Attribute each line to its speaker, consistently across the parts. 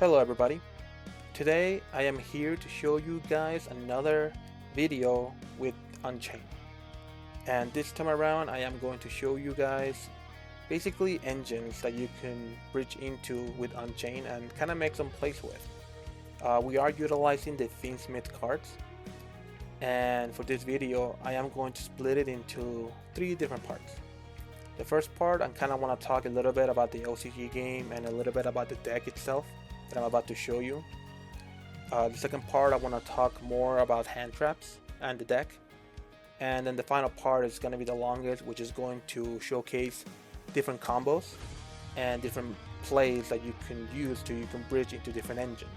Speaker 1: Hello everybody. Today I am here to show you guys another video with Unchained. And this time around I am going to show you guys basically engines that you can bridge into with Unchained and kind of make some plays with. We are utilizing the Fiendsmith cards, and for this video I am going to split it into three different parts. The first part I kind of want to talk a little bit about the OCG game and a little bit about the deck itself that I'm about to show you. The second part I want to talk more about hand traps and the deck, and then the final part is going to be the longest, which is going to showcase different combos and different plays that you can use to you can bridge into different engines.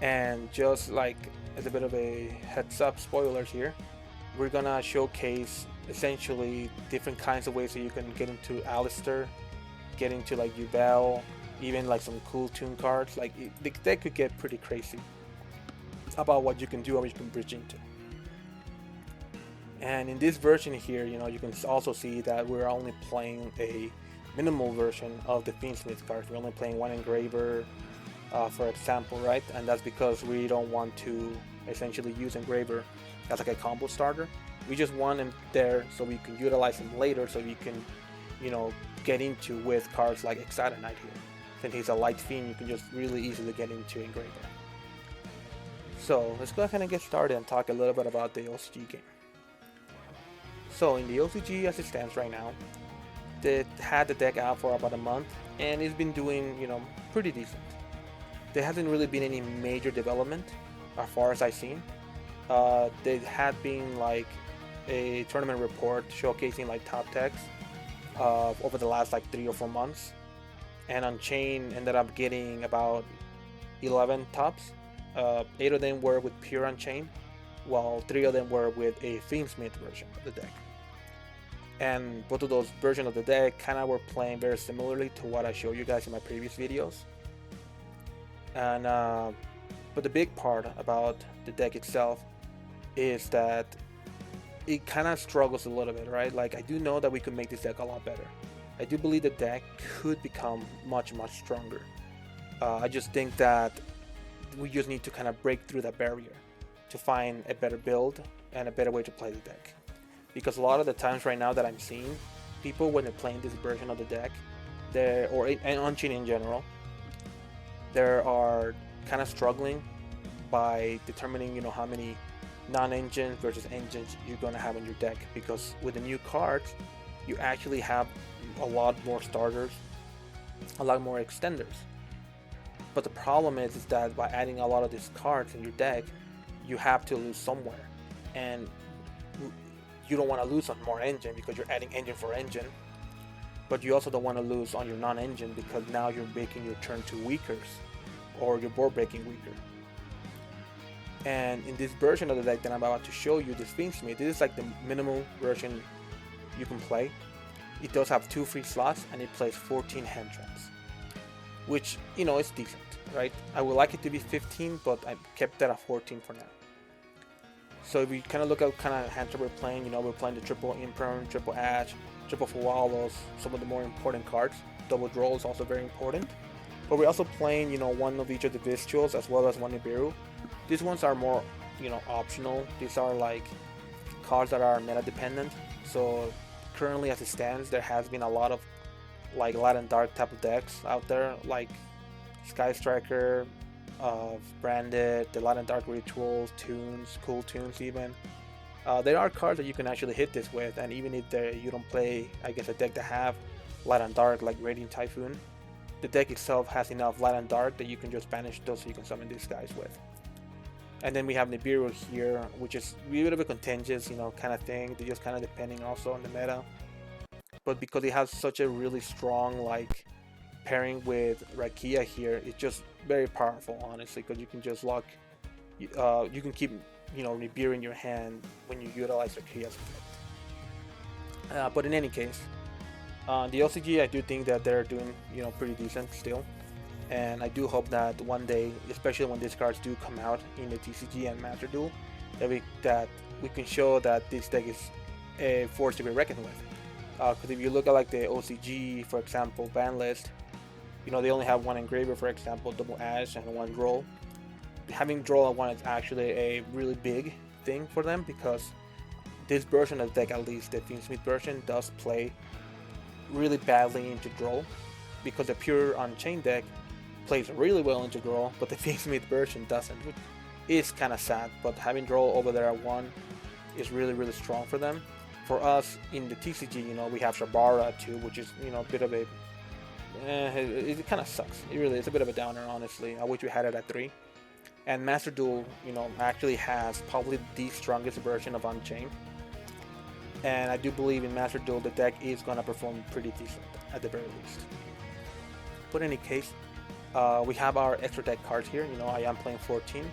Speaker 1: And just like as a bit of a heads up, spoilers here, we're gonna showcase essentially different kinds of ways that you can get into Alistair, get into like yubel, even like some cool tune cards. Like the deck could get pretty crazy about what you can do or what you can bridge into. And in this version here, you can also see that we're only playing a minimal version of the Fiendsmith cards. We're only playing one engraver, for example, right? And that's because we don't want to essentially use engraver as like a combo starter. We just want him there so we can utilize him later, so we can, get into with cards like Excited Knight here. Since he's a light fiend, you can just really easily get into engraver. So let's go ahead and get started and talk a little bit about the OCG game. So in the OCG as it stands right now, they had the deck out for about a month and it's been doing, pretty decent. There hasn't really been any major development as far as I've seen. There had been like a tournament report showcasing like top decks over the last like 3 or 4 months, and Unchained ended up getting about 11 tops. 8 of them were with pure Unchained, while 3 of them were with a Fiendsmith version of the deck. And both of those versions of the deck kind of were playing very similarly to what I showed you guys in my previous videos. And but the big part about the deck itself is that it kind of struggles a little bit, right? Like, I do know that we could make this deck a lot better. I do believe the deck could become much stronger. I just think that we just need to kind of break through that barrier to find a better build and a better way to play the deck. Because a lot of the times right now that I'm seeing, people when they're playing this version of the deck, and Unchained in general, they are kind of struggling by determining, how many non-engine versus engines you're going to have in your deck. Because with the new cards, you actually have a lot more starters, a lot more extenders. But the problem is that by adding a lot of these cards in your deck, you have to lose somewhere, and you don't want to lose on more engine because you're adding engine for engine, but you also don't want to lose on your non-engine because now you're making your turn 2 weaker, or your board breaking weaker. And in this version of the deck that I'm about to show you, this Fiendsmith, this is like the minimal version you can play. It does have 2 free slots and it plays 14 hand traps, which, is decent, right? I would like it to be 15, but I kept that at 14 for now. So if we kind of look at what kind of hand trap we're playing, we're playing the triple Imperm, triple Ash, triple Fualos, some of the more important cards. Double Droll is also very important. But we're also playing, one of each of the Visuals as well as one Nibiru. These ones are more, optional. These are like cards that are meta dependent. So currently as it stands, there has been a lot of like light and dark type of decks out there, like Sky Striker, Branded, the light and dark rituals, tunes, cool tunes even. There are cards that you can actually hit this with, and even if you don't play, I guess, a deck that have light and dark like Radiant Typhoon, the deck itself has enough light and dark that you can just banish those so you can summon these guys with. And then we have Nibiru here, which is a bit of a contentious, kind of thing. They're just kind of depending also on the meta. But because it has such a really strong like pairing with Rakia here, it's just very powerful, honestly, because you can just lock, you can keep, Nibiru in your hand when you utilize Rakia's effect. But in any case, the LCG, I do think that they're doing, pretty decent still. And I do hope that one day, especially when these cards do come out in the TCG and Master Duel, that we can show that this deck is a force to be reckoned with. Because if you look at like the OCG, for example, ban list, you know, they only have one engraver, for example, double ash and one droll. Having droll on one is actually a really big thing for them, because this version of the deck, at least the Fiendsmith version, does play really badly into droll, because the pure Unchained deck plays really well into droll, but the Fiendsmith version doesn't, which is kind of sad. But having droll over there at 1 is really strong for them. For us in the TCG, you know, we have Sharvara too, which is, you know, a bit of a it kind of sucks. It really is a bit of a downer, honestly. I wish we had it at 3. And Master Duel, you know, actually has probably the strongest version of Unchained. And I do believe in Master Duel the deck is going to perform pretty decent at the very least. But in any case, we have our extra deck cards here. You know, I am playing 14,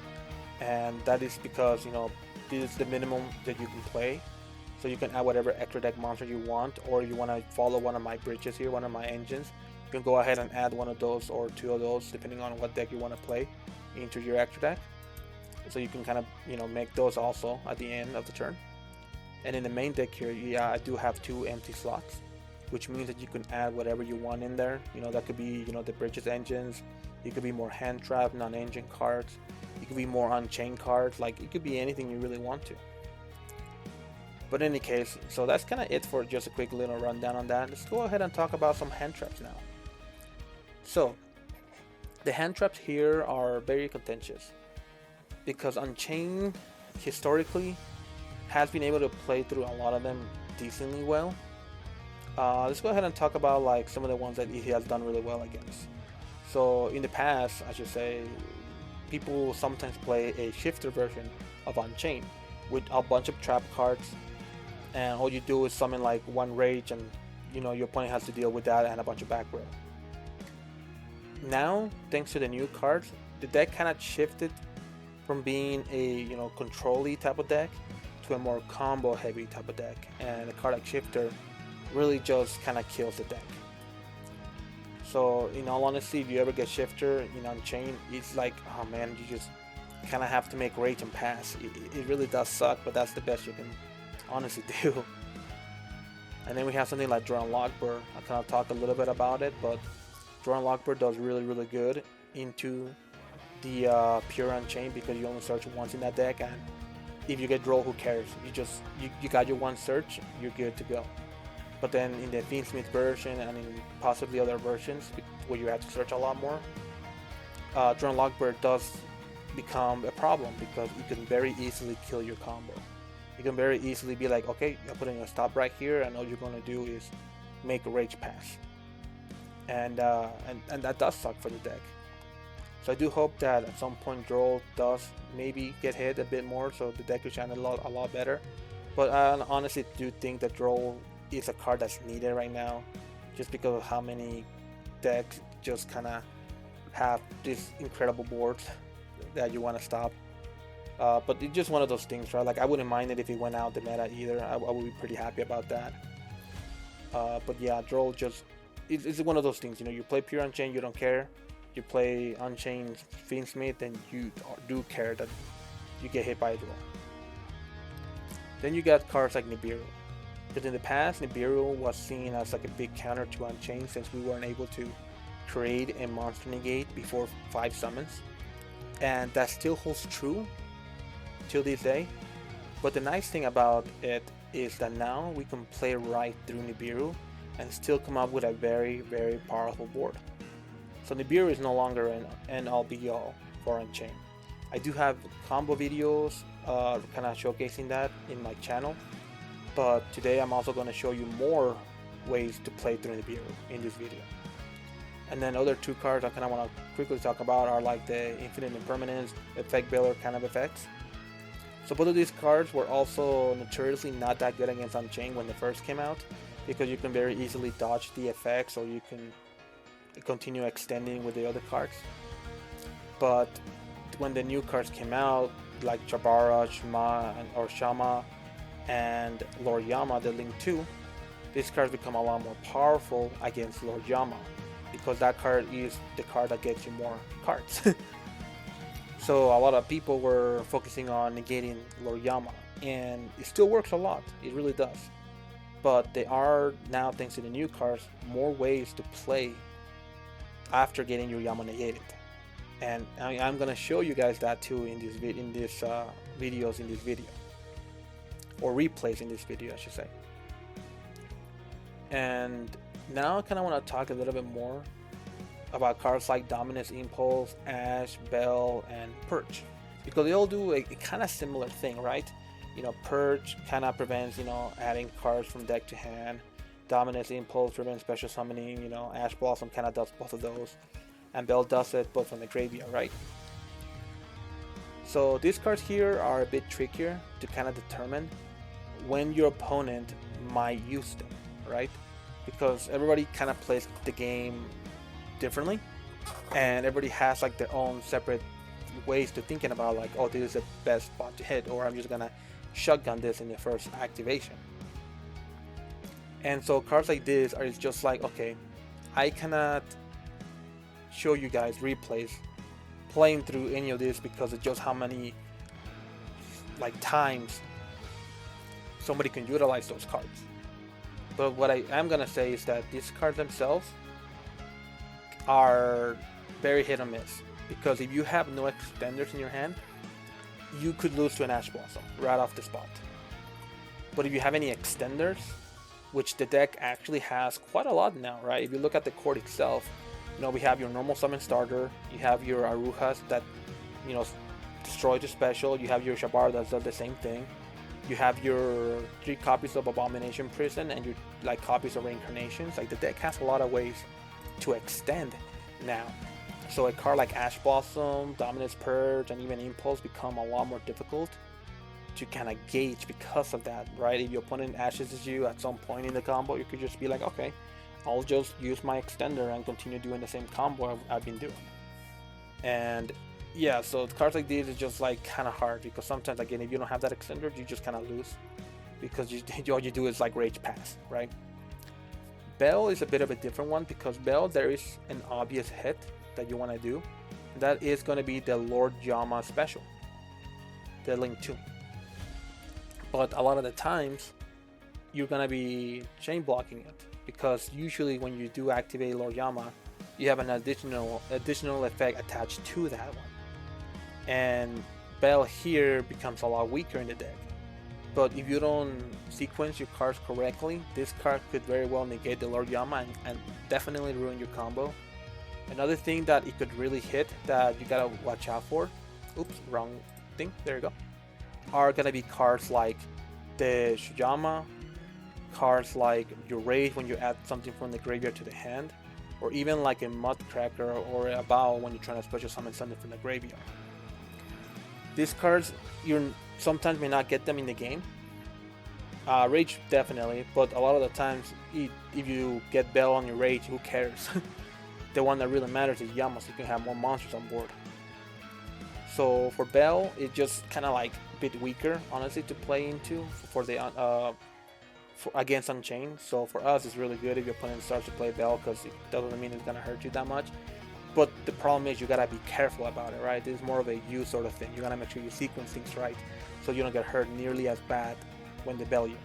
Speaker 1: and that is because, you know, this is the minimum that you can play. So you can add whatever extra deck monster you want, or you want to follow one of my bridges here, one of my engines, you can go ahead and add one of those or 2 of those, depending on what deck you want to play, into your extra deck. So you can kind of, you know, make those also at the end of the turn. And in the main deck here, yeah, I do have 2 empty slots, which means that you can add whatever you want in there. You know, that could be, you know, the bridges engines, it could be more hand trap, non-engine cards, it could be more Unchained cards, like it could be anything you really want to. But in any case, so that's kind of it for just a quick little rundown on that. Let's go ahead and talk about some hand traps now. So the hand traps here are very contentious, because Unchained historically has been able to play through a lot of them decently well. Let's go ahead and talk about like some of the ones that he has done really well against. So in the past, I should say, people sometimes play a shifter version of Unchained with a bunch of trap cards, and all you do is summon like 1 rage, and you know your opponent has to deal with that and a bunch of back row. Now, thanks to the new cards, the deck kind of shifted from being a, you know, control-y type of deck to a more combo heavy type of deck, and a card like shifter really just kind of kills the deck. So in all honesty, if you ever get shifter in Unchained, it's like, oh man, you just kind of have to make rage and pass. It really does suck, but that's the best you can honestly do. And then we have something like Drawn Lockbird. I kind of talked a little bit about it, but Drawn Lockbird does really good into the pure Unchained, because you only search once in that deck, and if you get draw, who cares? You got your 1 search, you're good to go. But then in the Fiendsmith version and in possibly other versions where you have to search a lot more, Drawn Lockbird does become a problem, because you can very easily kill your combo. You can very easily be like, okay, I'm putting a stop right here, and all you're going to do is make a rage pass. And that does suck for the deck. So I do hope that at some point Droll does maybe get hit a bit more, so the deck will shine a lot better. But I honestly do think that Droll is a card that's needed right now, just because of how many decks just kind of have these incredible boards that you want to stop. But it's just one of those things, right? Like, I wouldn't mind it if it went out the meta either. I would be pretty happy about that. But yeah, Droll just it's one of those things, you know, you play pure Unchained, you don't care. You play Unchained Fiendsmith, and you do care that you get hit by a Droll. Then you got cards like Nibiru. Because in the past, Nibiru was seen as like a big counter to Unchained, since we weren't able to create a monster negate before 5 summons. And that still holds true till this day. But the nice thing about it is that now we can play right through Nibiru and still come up with a very powerful board. So Nibiru is no longer an end-all be-all for Unchained. I do have combo videos kind of showcasing that in my channel, but today I'm also going to show you more ways to play through Nibiru in this video. And then other 2 cards I kind of want to quickly talk about are like the Infinite Impermanence, Effect Veiler kind of effects. So both of these cards were also notoriously not that good against Unchained when they first came out, because you can very easily dodge the effects, or you can continue extending with the other cards. But when the new cards came out, like Sharvara, Shma, and Lord Yama, the Link 2, these cards become a lot more powerful against Lord Yama, because that card is the card that gets you more cards. So a lot of people were focusing on negating Lord Yama, and it still works a lot, it really does. But there are now, thanks to the new cards, more ways to play after getting your Yama negated. And I'm gonna show you guys that too in this videos in this video, or replays in this video I should say. And now I kind of want to talk a little bit more about cards like Dominance, Impulse, Ash, Bell, and Purge, because they all do a kind of similar thing, right? You know, Purge kind of prevents, you know, adding cards from deck to hand. Dominance, Impulse prevents special summoning. You know, Ash Blossom kind of does both of those, and Bell does it both from the graveyard, right? So these cards here are a bit trickier to kind of determine when your opponent might use them, right? Because everybody kind of plays the game differently, and everybody has like their own separate ways to thinking about, like, oh, this is the best spot to hit, or I'm just gonna shotgun this in the first activation. And so cards like this are just like, okay, I cannot show you guys replays playing through any of this because of just how many like times somebody can utilize those cards. But what I am gonna say is that these cards themselves are very hit or miss, because if you have no extenders in your hand, you could lose to an Ash Blossom right off the spot. But if you have any extenders, which the deck actually has quite a lot now, right? If you look at the court itself, you know, we have your normal summon starter, you have your Aruhas that, you know, destroy the special, you have your Sharvara that does the same thing, you have your 3 copies of Abomination Prison and your like copies of Reincarnations. Like, the deck has a lot of ways to extend now. So a card like Ash Blossom, Dominance, Purge, and even Impulse become a lot more difficult to kind of gauge because of that, right? If your opponent ashes you at some point in the combo, you could just be like, okay, I'll just use my extender and continue doing the same combo I've been doing. And yeah, so cards like these is just like kind of hard, because sometimes, again, if you don't have that extender, you just kind of lose, because all you do is like rage pass, right? Bell is a bit of a different one, because Bell, there is an obvious hit that you want to do, and that is going to be the Lord Yama special, the Link 2. But a lot of the times you're going to be chain blocking it, because usually when you do activate Lord Yama, you have an additional effect attached to that one. And Bell here becomes a lot weaker in the deck. But if you don't sequence your cards correctly, this card could very well negate the Lord Yama and definitely ruin your combo. Another thing that it could really hit that you gotta watch out for, oops, wrong thing, there you go, are gonna be cards like the Shuyama, cards like your Rage when you add something from the graveyard to the hand, or even like a Mudcracker or a Bow when you're trying to special summon something from the graveyard. These cards, you sometimes may not get them in the game. Rage definitely, but a lot of the times, if you get Bell on your Rage, who cares? The one that really matters is Yama, so you can have more monsters on board. So for Bell, it's just kind of like a bit weaker, honestly, to play into against Unchained. So for us, it's really good if your opponent starts to play Bell, because it doesn't mean it's gonna hurt you that much. But the problem is you gotta be careful about it, right? It's more of a you sort of thing. You gotta make sure you sequence things right, so you don't get hurt nearly as bad when they Bell you.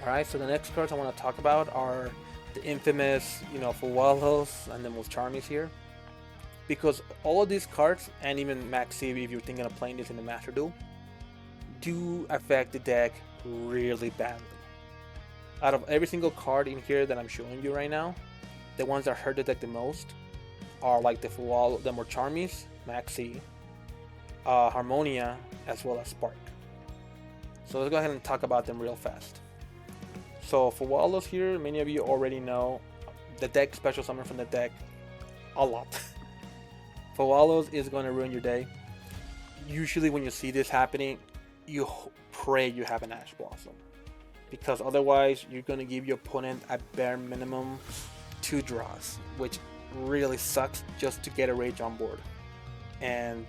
Speaker 1: Alright, so the next cards I want to talk about are the infamous, you know, Fuwalos and the most Charmies here. Because all of these cards, and even Maxi if you're thinking of playing this in the Master Duel, do affect the deck really badly. Out of every single card in here that I'm showing you right now, the ones that hurt the deck the most are like the Fuwalo, the more Charmies, Maxi, Harmonia, as well as Spark. So let's go ahead and talk about them real fast. So for Fuwalos here, many of you already know the deck special summon from the deck a lot. Fuwalos is going to ruin your day. Usually when you see this happening, you pray you have an Ash Blossom, because otherwise you're going to give your opponent a bare minimum 2 draws, which really sucks just to get a Rage on board. And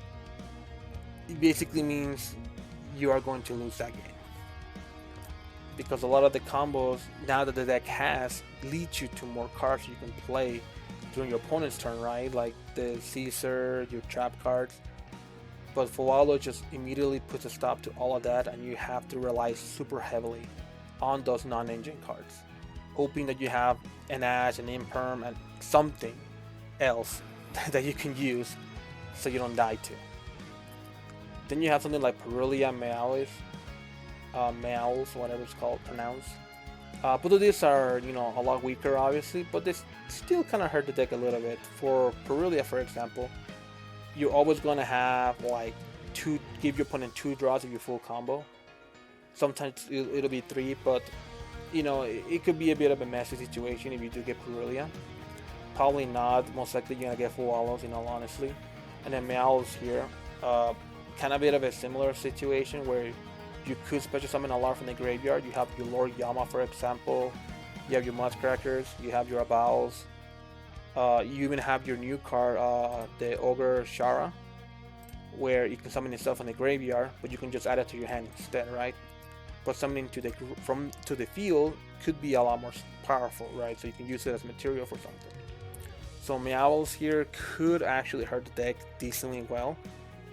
Speaker 1: it basically means you are going to lose that game, because a lot of the combos now that the deck has lead you to more cards you can play during your opponent's turn, right? Like the Caesar, your trap cards. But Fuwalo just immediately puts a stop to all of that, and you have to rely super heavily on those non-engine cards, hoping that you have an Ash, an Imperm, and something else that you can use so you don't die to. Then you have something like Perulia Meowis, Meows, whatever it's called, pronounced. Both of these are, a lot weaker, obviously, but they still kind of hurt the deck a little bit. For Perulia, for example, you're always going to have, like, give your opponent 2 draws if you full combo. Sometimes it'll be 3, but, it could be a bit of a messy situation if you do get Perulia. Probably not. Most likely you're going to get full wallows, in all honesty. And then Meows here. Kind of a bit of a similar situation where you could special summon a lot from the graveyard. You have your Lord Yama, for example. You have your Muskrakers. You have your Abals. You even have your new card, the Ogre Shara, where you can summon itself from the graveyard, but you can just add it to your hand instead, right? But summoning to the field could be a lot more powerful, right? So you can use it as material for something. So Meowls here could actually hurt the deck decently well.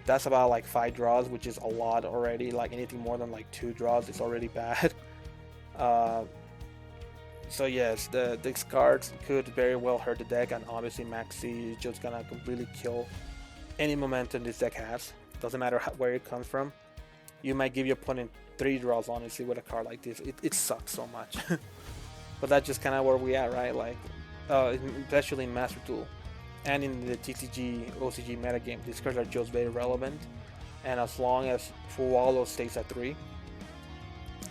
Speaker 1: That's about like 5 draws, which is a lot already. Like anything more than like 2 draws is already bad. So yes, these cards could very well hurt the deck, and obviously Maxi is just gonna completely kill any momentum this deck has. Doesn't matter where it comes from. You might give your opponent 3 draws, honestly, with a card like this. It sucks so much. But that's just kind of where we at, right? Like, especially in Master Tool. And in the TCG, OCG metagame, these cards are just very relevant. And as long as Full Wallow stays at 3,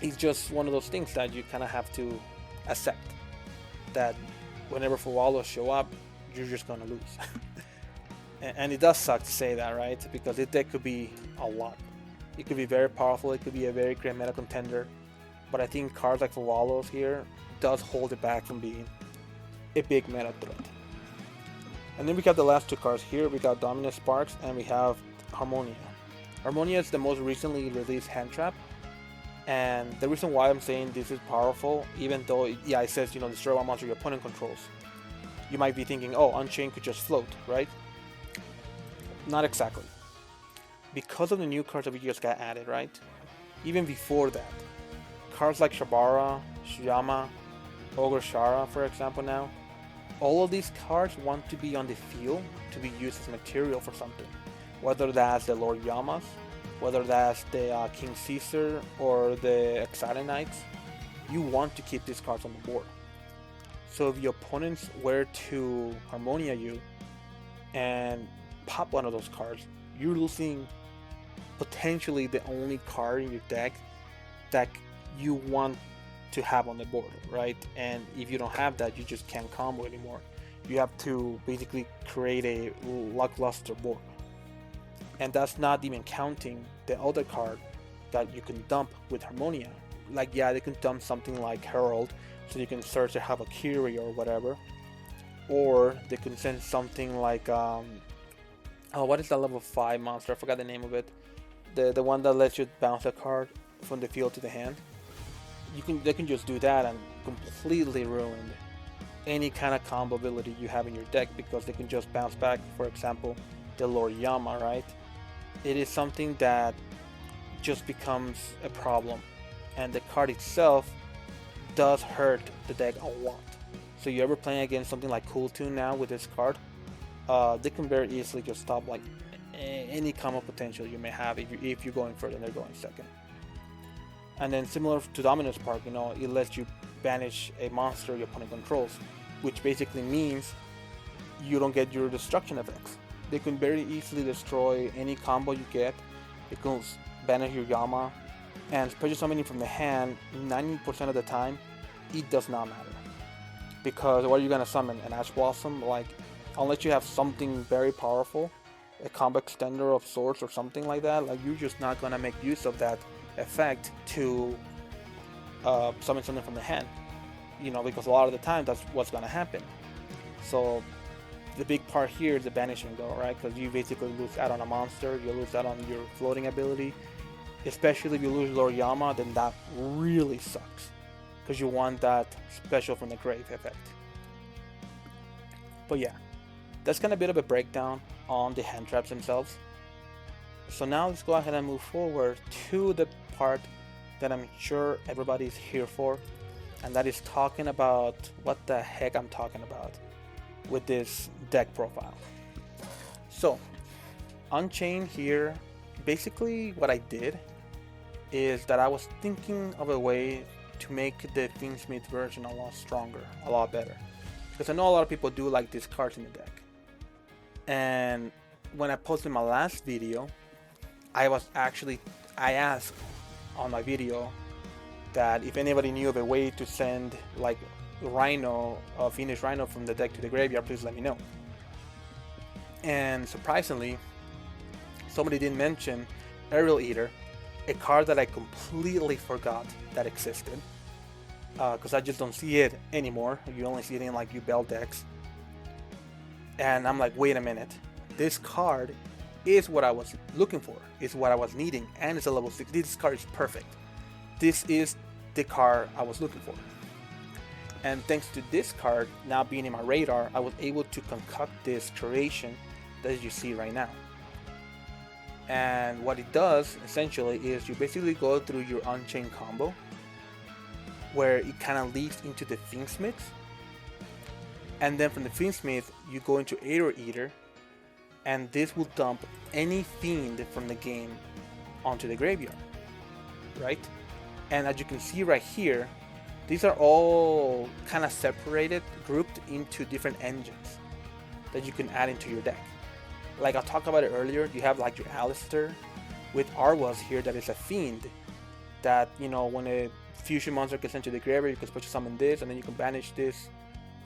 Speaker 1: it's just one of those things that you kind of have to accept. That whenever Full Wallows show up, you're just going to lose. And it does suck to say that, right? Because this deck could be a lot. It could be very powerful, it could be a very great meta contender. But I think cards like Full Wallows here does hold it back from being a big meta threat. And then we got the last 2 cards here. We got Dominant Sparks and we have Harmonia. Harmonia is the most recently released hand trap. And the reason why I'm saying this is powerful, even though it says, destroy one monster your opponent controls. You might be thinking, oh, Unchained could just float, right? Not exactly. Because of the new cards that we just got added, right? Even before that, cards like Sharvara, Shama, Ogre Shara, for example now, all of these cards want to be on the field to be used as material for something. Whether that's the Lord Yamas, whether that's the King Caesar or the Excited Knights, you want to keep these cards on the board. So if your opponents were to Harmonia you and pop one of those cards, you're losing potentially the only card in your deck that you want to have on the board, right? And if you don't have that, you just can't combo anymore. You have to basically create a lackluster board. And that's not even counting the other card that you can dump with Harmonia. Like, they can dump something like Herald, so you can search to have a Kiri or whatever. Or they can send something like, what is that level 5 monster? I forgot the name of it. The one that lets you bounce a card from the field to the hand. They can just do that and completely ruin any kind of combo ability you have in your deck, because they can just bounce back, for example, the Lord Yama, right? It is something that just becomes a problem, and the card itself does hurt the deck a lot. So you're ever playing against something like Cool Tune now with this card, they can very easily just stop like any combo potential you may have if you're going further and they're going second. And then similar to Dominant Spark, it lets you banish a monster your opponent controls, which basically means you don't get your destruction effects. They can very easily destroy any combo you get. It can banish your Yama, and special summoning from the hand, 90% of the time, it does not matter. Because what are you going to summon? An Ash Blossom? Like, unless you have something very powerful, a combo extender of sorts or something like that, like you're just not going to make use of that effect to summon something from the hand, because a lot of the time that's what's going to happen. So the big part here is the banishing though, right? Because you basically lose out on a monster, you lose out on your floating ability, especially if you lose Lord Yama, then that really sucks, because you want that special from the grave effect. But yeah, that's kind of a bit of a breakdown on the hand traps themselves. So now let's go ahead and move forward to the part that I'm sure everybody's here for, and that is talking about what the heck I'm talking about with this deck profile. So Unchained here, basically what I did is that I was thinking of a way to make the Fiendsmith version a lot stronger, a lot better, because I know a lot of people do like these cards in the deck. And when I posted my last video, I asked on my video that if anybody knew of a way to send like Rhino, a fiendish Rhino from the deck to the graveyard, please let me know. And surprisingly, somebody did mention Aerial Eater, a card that I completely forgot that existed, because I just don't see it anymore. You only see it in like yubel decks. And I'm like, wait a minute, this card is what I was looking for, is what I was needing, and it's a level 6. This card is perfect. This is the card I was looking for. And thanks to this card now being in my radar, I was able to concoct this creation that you see right now. And what it does essentially is you basically go through your Unchained combo, where it kind of leads into the Fiendsmith, and then from the Fiendsmith you go into Aerial Eater, and this will dump any fiend from the game onto the graveyard, right? And as you can see right here, these are all kind of separated, grouped into different engines that you can add into your deck. Like I talked about it earlier, you have like your Alistair with Arwas here that is a fiend that, you know, when a fusion monster gets into the graveyard, you can special summon this, and then you can banish this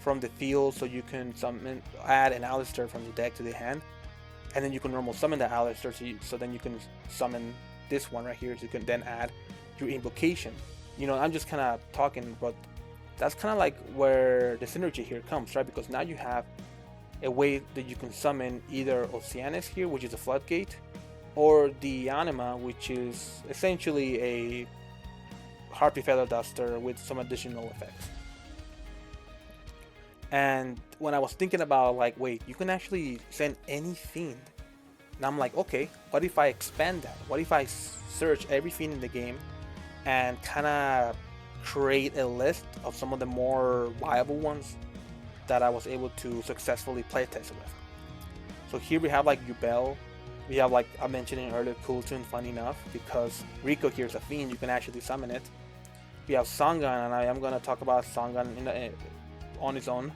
Speaker 1: from the field, so you can add an Alistair from the deck to the hand, and then you can normal summon the Alistair, so then you can summon this one right here, so you can then add your invocation. You know, I'm just kind of talking, but that's kind of like where the synergy here comes, right? Because now you have a way that you can summon either Oceanus here, which is a floodgate, or the Anima, which is essentially a Harpy Feather Duster with some additional effects. And when I was thinking about like, wait, you can actually send any fiend, and I'm like, okay, what if I expand that? What if I search every fiend in the game and kind of create a list of some of the more viable ones that I was able to successfully playtest with? So here we have like Yubel, we have, like I mentioned earlier, Kewl, funny enough, because Reco here is a fiend, you can actually summon it. We have Sangan, and I am going to talk about Sangan on its own.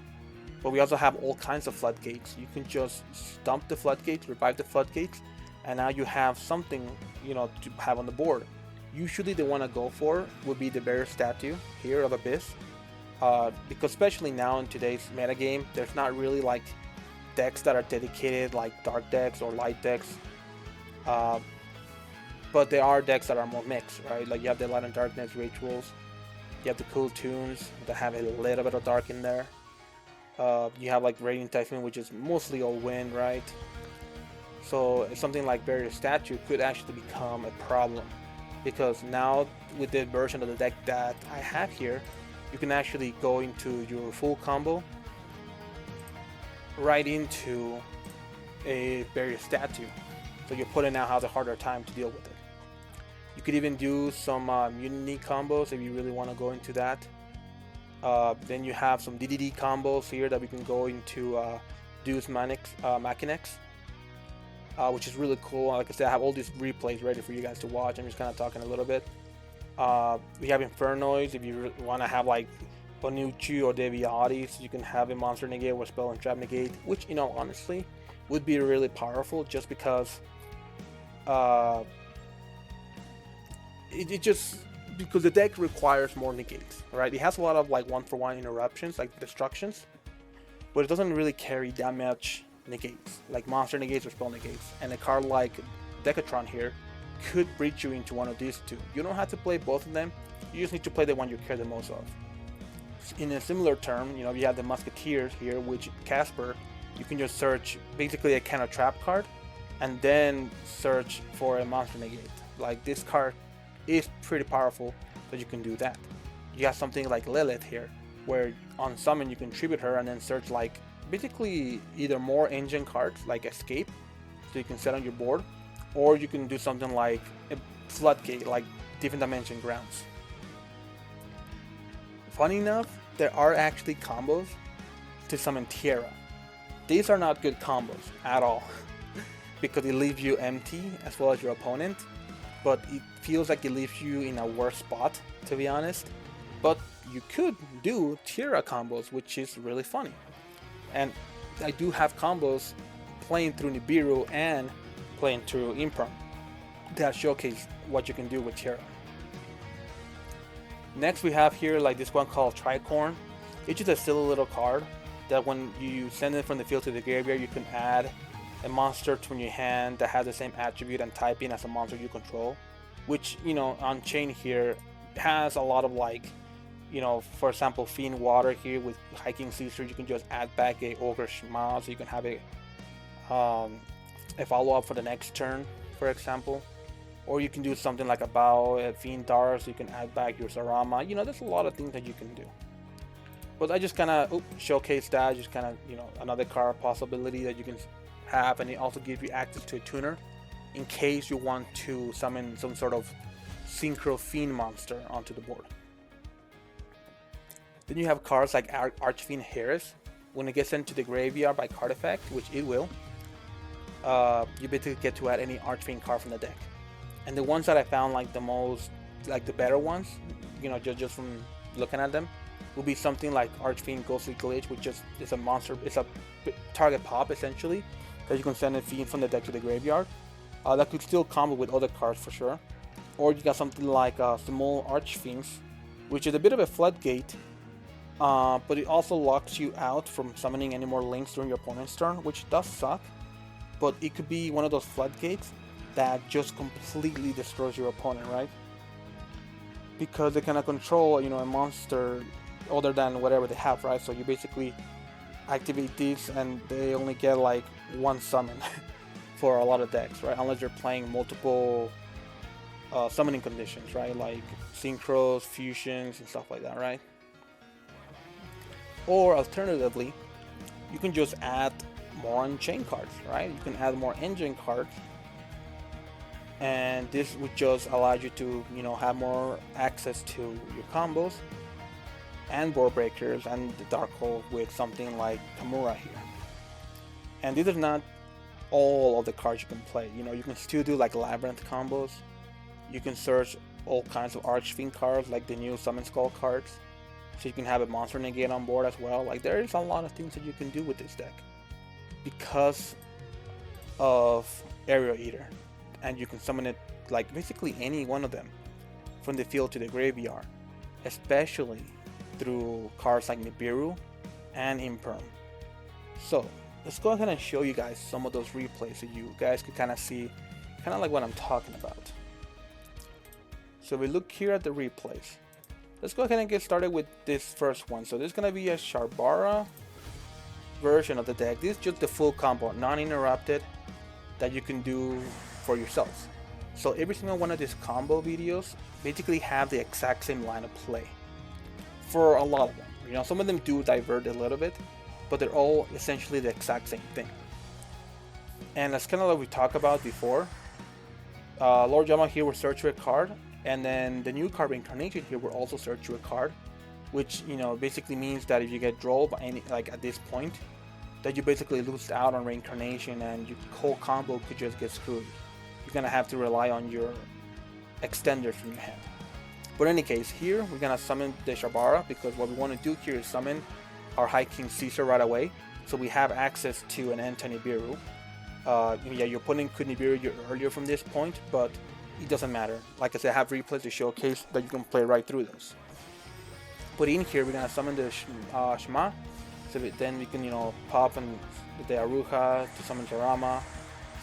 Speaker 1: But we also have all kinds of floodgates. You can just stump the floodgates, revive the floodgates, and now you have something, you know, to have on the board. Usually the one I go for would be the Barrier Statue here of Abyss, because especially now in today's metagame, there's not really like decks that are dedicated like dark decks or light decks, but there are decks that are more mixed, right? Like you have the Light and Darkness rituals, you have the cool tunes that have a little bit of dark in there. You have like Radiant Typhoon, which is mostly all wind, right? So something like Barrier Statue could actually become a problem, because now with the version of the deck that I have here, you can actually go into your full combo right into a Barrier Statue, so your opponent now has a harder time to deal with it. You could even do some Mutuny combos if you really want to go into that. Then you have some DDD combos here that we can go into Deus Machinax, which is really cool. Like I said, I have all these replays ready for you guys to watch. I'm just kind of talking a little bit. We have Infernoids if you want to have like Bonucci or Deviatis. You can have a monster negate or spell and trap negate, which, you know, honestly would be really powerful, just because because the deck requires more negates, right? It has a lot of like 1-for-1 interruptions, like destructions, but it doesn't really carry that much negates, like monster negates or spell negates. And a card like Decatron here could breach you into one of these two. You don't have to play both of them, you just need to play the one you care the most of. In a similar term, you know, you have the Musketeers here, which Casper, you can just search basically a kind of trap card and then search for a monster negate. Like this card is pretty powerful that you can do that. You have something like Lilith here, where on summon you can tribute her and then search like basically either more engine cards like Escape, so you can set on your board, or you can do something like a Floodgate, like Different Dimension Grounds. Funny enough, there are actually combos to summon Tierra. these are not good combos at all because it leaves you empty as well as your opponent, but it feels like it leaves you in a worse spot, to be honest. But you could do Tierra combos, which is really funny. And I do have combos playing through Nibiru and playing through Imperm that showcase what you can do with Tierra. Next we have here like this one called Tricorn. It's just a silly little card that when you send it from the field to the graveyard, you can add a monster from your hand that has the same attribute and typing as a monster you control. Which, you know, Unchained here has a lot of like, you know, for example, Fiend Water here with Hiking Caesar, you can just add back a Ogre Shma, so you can have a follow-up for the next turn, for example. Or you can do something like a Bow, a Fiend Dar, so you can add back your Zarama. You know, there's a lot of things that you can do. But I just kind of showcase that, just kind of, you know, another card possibility that you can have, and it also gives you access to a tuner in case you want to summon some sort of Synchro Fiend monster onto the board. Then you have cards like Archfiend Harris. When it gets sent to the graveyard by card effect, which it will, you basically get to add any Archfiend card from the deck. And the ones that I found like the most, like the better ones, you know, just from looking at them, will be something like Archfiend Ghostly Glitch, which just is a monster, it's a target pop essentially, that you can send a fiend from the deck to the graveyard. That could still combo with other cards for sure. Or you got something like Small Archfiends, which is a bit of a floodgate, but it also locks you out from summoning any more links during your opponent's turn, which does suck. But it could be one of those floodgates that just completely destroys your opponent, right? Because they cannot control, you know, a monster other than whatever they have, right? So you basically activate these and they only get like one summon for a lot of decks, right? Unless you're playing multiple summoning conditions, right? Like synchros, fusions, and stuff like that, right? Or alternatively, you can just add more Unchained cards, right? You can add more engine cards, and this would just allow you to, you know, have more access to your combos and board breakers and the dark hole with something like Kamura here. And these are not all of the cards you can play. You know, you can still do like Labyrinth combos. You can search all kinds of Archfiend cards like the new Summon Skull cards, so you can have a monster negate on board as well. Like there is a lot of things that you can do with this deck because of Area Eater, and you can summon it like basically any one of them from the field to the graveyard, especially through cards like Nibiru and Imperm. So let's go ahead and show you guys some of those replays so you guys can kind of see kind of like what I'm talking about. So we look here at the replays. Let's go ahead and get started with this first one. So there's gonna be a Sharvara version of the deck. This is just the full combo, non-interrupted, that you can do for yourselves. So every single one of these combo videos basically have the exact same line of play for a lot of them. You know, some of them do divert a little bit, but they're all essentially the exact same thing. And that's kind of like we talked about before. Lord Yama here will search through a card, and then the new card Reincarnation here will also search through a card, which, you know, basically means that if you get drolled by any, like at this point, that you basically lose out on Reincarnation and your whole combo could just get screwed. You're gonna have to rely on your extenders from your hand. But in any case, here we're gonna summon the Sharvara because what we want to do here is summon our High King Caesar right away, so we have access to an Enta Nibiru. Yeah, your opponent could Nibiru you earlier from this point, but it doesn't matter. Like I said, I have replays to showcase that you can play right through those. But in here, we're gonna summon the Shma, so then we can, you know, pop and the Aruha to summon Zarama,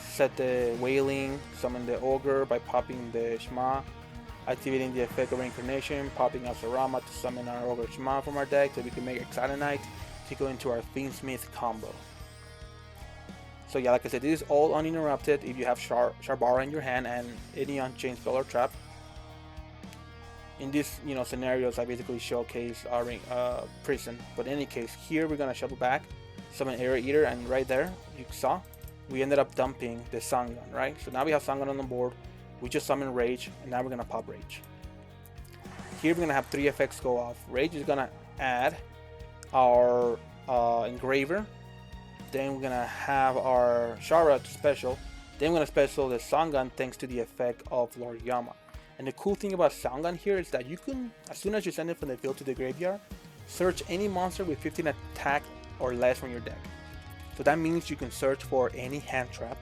Speaker 1: set the Wailing, summon the Ogre by popping the Shma, activating the effect of Reincarnation, popping out Zarama to summon our Ogre Shma from our deck, so we can make Excitanite to go into our Fiendsmith combo. So yeah, like I said, this is all uninterrupted if you have Sharvara in your hand and any Unchained spell or trap. In these, you know, scenarios, I basically showcase our Prison. But in any case, here we're gonna shuffle back, summon Area Eater, and right there, you saw, we ended up dumping the Sangan, right? So now we have Sangan on the board. We just summon Rage, and now we're gonna pop Rage. Here we're gonna have 3 effects go off. Rage is gonna add our Engraver Then we're gonna have our Sharvara to special. Then we're gonna special the Sangan thanks to the effect of Lord Yama. And the cool thing about Sangan here is that you can, as soon as you send it from the field to the graveyard, search any monster with 15 attack or less from your deck. So that means you can search for any hand trap,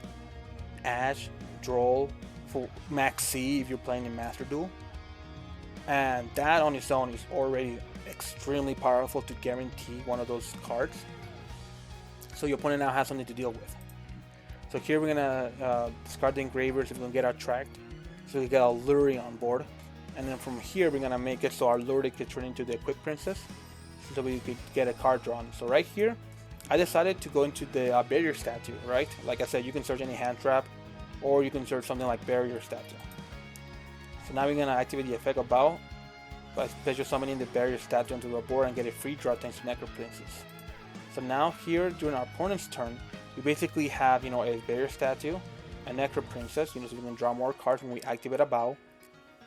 Speaker 1: Ash, Droll, for Max C if you're playing in Master Duel. And that on its own is already extremely powerful to guarantee one of those cards. So your opponent now has something to deal with. So here we're gonna discard the engravers if we can get our tracked. So we get our Lurie on board. And then from here we're gonna make it so our Lurie could turn into the Equipped Princess, so we could get a card drawn. So right here, I decided to go into the Barrier statue, right? Like I said, you can search any hand trap, or you can search something like Barrier statue. So now we're gonna activate the effect of Bow by special summoning the Barrier statue onto the board and get a free draw thanks to Necro Princess. So now here, during our opponent's turn, we basically have, a Barrier statue, a Necro Princess, so we can draw more cards when we activate a Bow,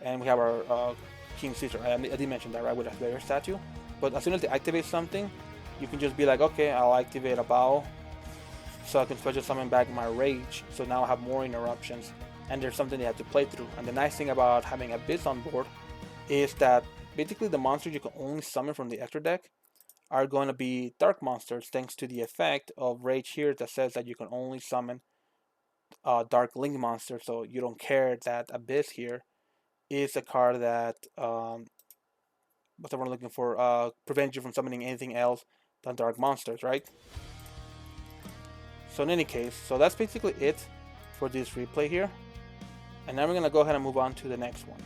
Speaker 1: and we have our King Caesar. I did mention that, right, with a Barrier statue. But as soon as they activate something, you can just be like, okay, I'll activate a Bow, so I can special summon back my Rage. So now I have more interruptions, and there's something they have to play through. And the nice thing about having Abyss on board is that basically the monsters you can only summon from the extra deck are going to be dark monsters, thanks to the effect of Rage here that says that you can only summon Dark Link monsters. So you don't care that Abyss here is a card that what's the word I'm looking for? Prevents you from summoning anything else than dark monsters, right? So in any case, so that's basically it for this replay here. And now we're gonna go ahead and move on to the next one.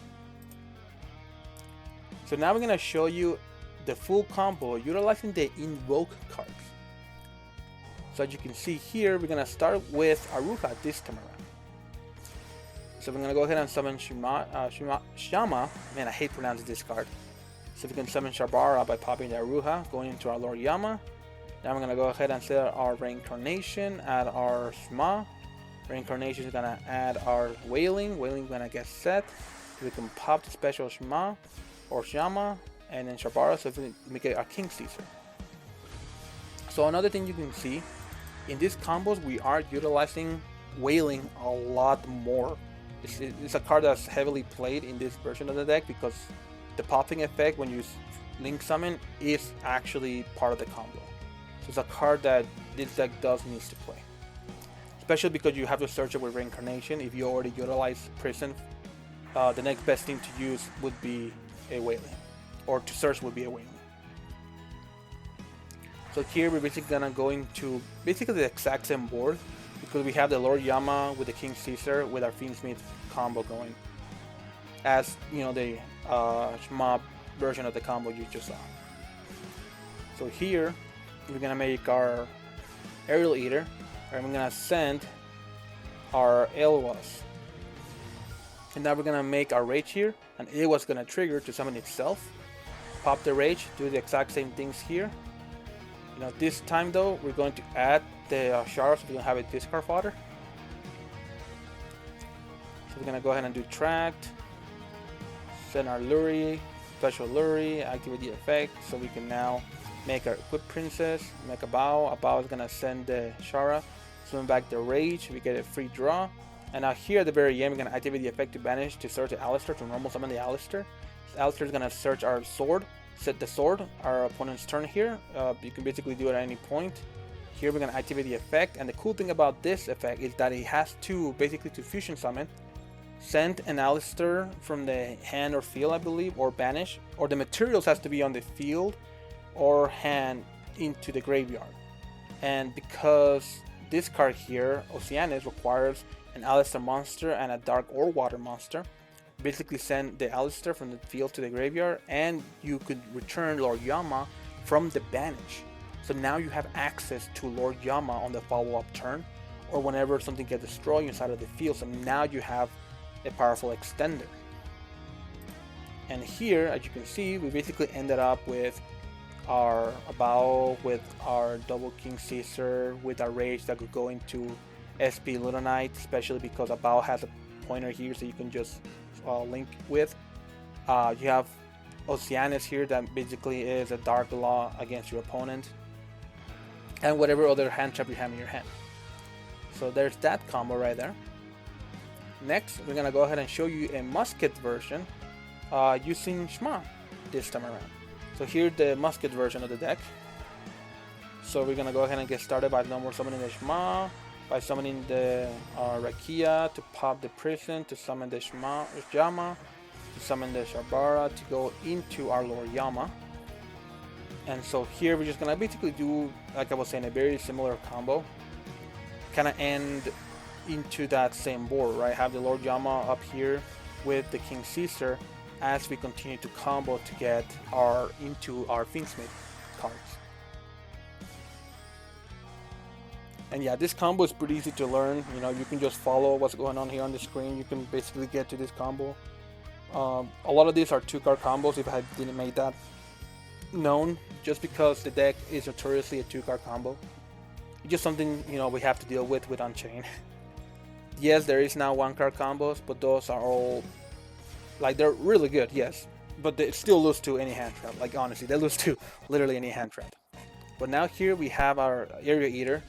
Speaker 1: So now we're gonna show you the full combo utilizing the invoked cards. So as you can see here, we're gonna start with Aruha this time around. So we're gonna go ahead and summon Shama. Man, I hate pronouncing this card. So we can summon Sharvara by popping the Aruha, going into our Lord Yama. Now we're gonna go ahead and set our Reincarnation, add our Shma. Reincarnation is gonna add our Wailing. Wailing gonna get set. So we can pop the special Shma or Shama, and then Sharvara, so we can get our King Caesar. So another thing you can see, in these combos we are utilizing Wailing a lot more. It's a card that's heavily played in this version of the deck because the popping effect when you link summon is actually part of the combo. So it's a card that this deck needs to play. Especially because you have to search it with Reincarnation. If you already utilize Prison, the next best thing to use would be a Wailing. Or to search would be a Wailing. So here we're basically gonna go into basically the exact same board, because we have the Lord Yama with the King Caesar with our Fiendsmith combo going, as the Shma version of the combo you just saw. So here we're gonna make our Aerial Eater, and we're gonna send our Elwas, and now we're gonna make our Rage here, and Elwas gonna trigger to summon itself, pop the Rage, do the exact same things here. This time though, we're going to add the Shara, so we're gonna have a discard fodder. So we're gonna go ahead and do Tract, send our Lurie, special Lurie, activate the effect, so we can now make our Equipped Princess, make a Bow. A Bow is gonna send the Shara, summon back the Rage, we get a free draw. And now here at the very end, we're gonna activate the effect to banish to search the Alistair, to normal summon the Alistair. Alistair is gonna search our sword, set the sword, our opponent's turn here. You can basically do it at any point. Here we're gonna activate the effect, and the cool thing about this effect is that it has to fusion summon, send an Alistair from the hand or field, I believe, or banish, or the materials has to be on the field or hand into the graveyard. And because this card here, Oceanus, requires an Alistair monster and a dark or water monster, basically send the Alistair from the field to the graveyard, and you could return Lord Yama from the banish. So now you have access to Lord Yama on the follow-up turn, or whenever something gets destroyed inside of the field. So now you have a powerful extender. And here, as you can see, we basically ended up with our Bow, with our double King Caesar, with our Rage that could go into SP Little Knight, especially because a Bow has a pointer here, so you can just link with. You have Oceanus here that basically is a Dark Law against your opponent. and whatever other hand trap you have in your hand. So there's that combo right there. Next, we're gonna go ahead and show you a musket version using Shma this time around. So here's the musket version of the deck. So we're gonna go ahead and get started by normal summoning the Shma, by summoning the Rakia to pop the prison, to summon the Shma Yama, to summon the Sharvara to go into our Lord Yama. And so here we're just gonna basically do, like I was saying, a very similar combo. Kind of end into that same board, right? Have the Lord Yama up here with the King Caesar as we continue to combo to get into our Fiendsmith cards. And yeah, this combo is pretty easy to learn. You know, you can just follow what's going on here on the screen. You can basically get to this combo. A lot of these are 2-card combos if I didn't make that known, just because the deck is notoriously a 2-card combo. It's just something, you know, we have to deal with Unchained. Yes, there is now 1-card combos, but those are all, like, they're really good, yes, but they still lose to any hand trap. Like, honestly, they lose to literally any hand trap. But now here we have our Area Eater,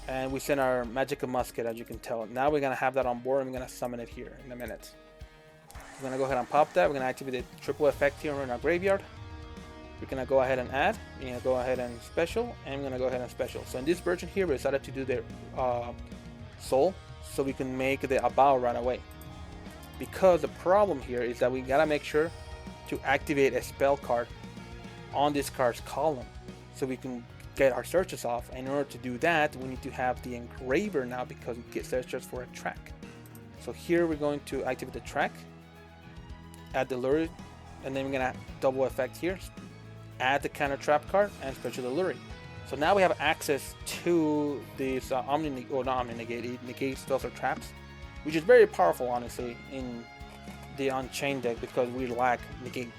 Speaker 1: and we send our Magical Musket, as you can tell. Now we're gonna have that on board, and we're gonna summon it here in a minute. We're gonna go ahead and pop that. We're gonna activate the triple effect here in our graveyard. We're gonna go ahead and add. We're gonna go ahead and special, and we're gonna go ahead and special. So in this version here, we decided to do the soul, so we can make the Abao right away. Because the problem here is that we gotta make sure to activate a spell card on this card's column, so we can get our searches off. And in order to do that, we need to have the engraver now, because we get searches for a track. So here we're going to activate the track, add the lure, and then we're gonna double effect here, add the counter trap card, and special the lure. So now we have access to this not Omni-Negate, it negates spells or traps, which is very powerful, honestly, in the Unchained deck, because we lack negate.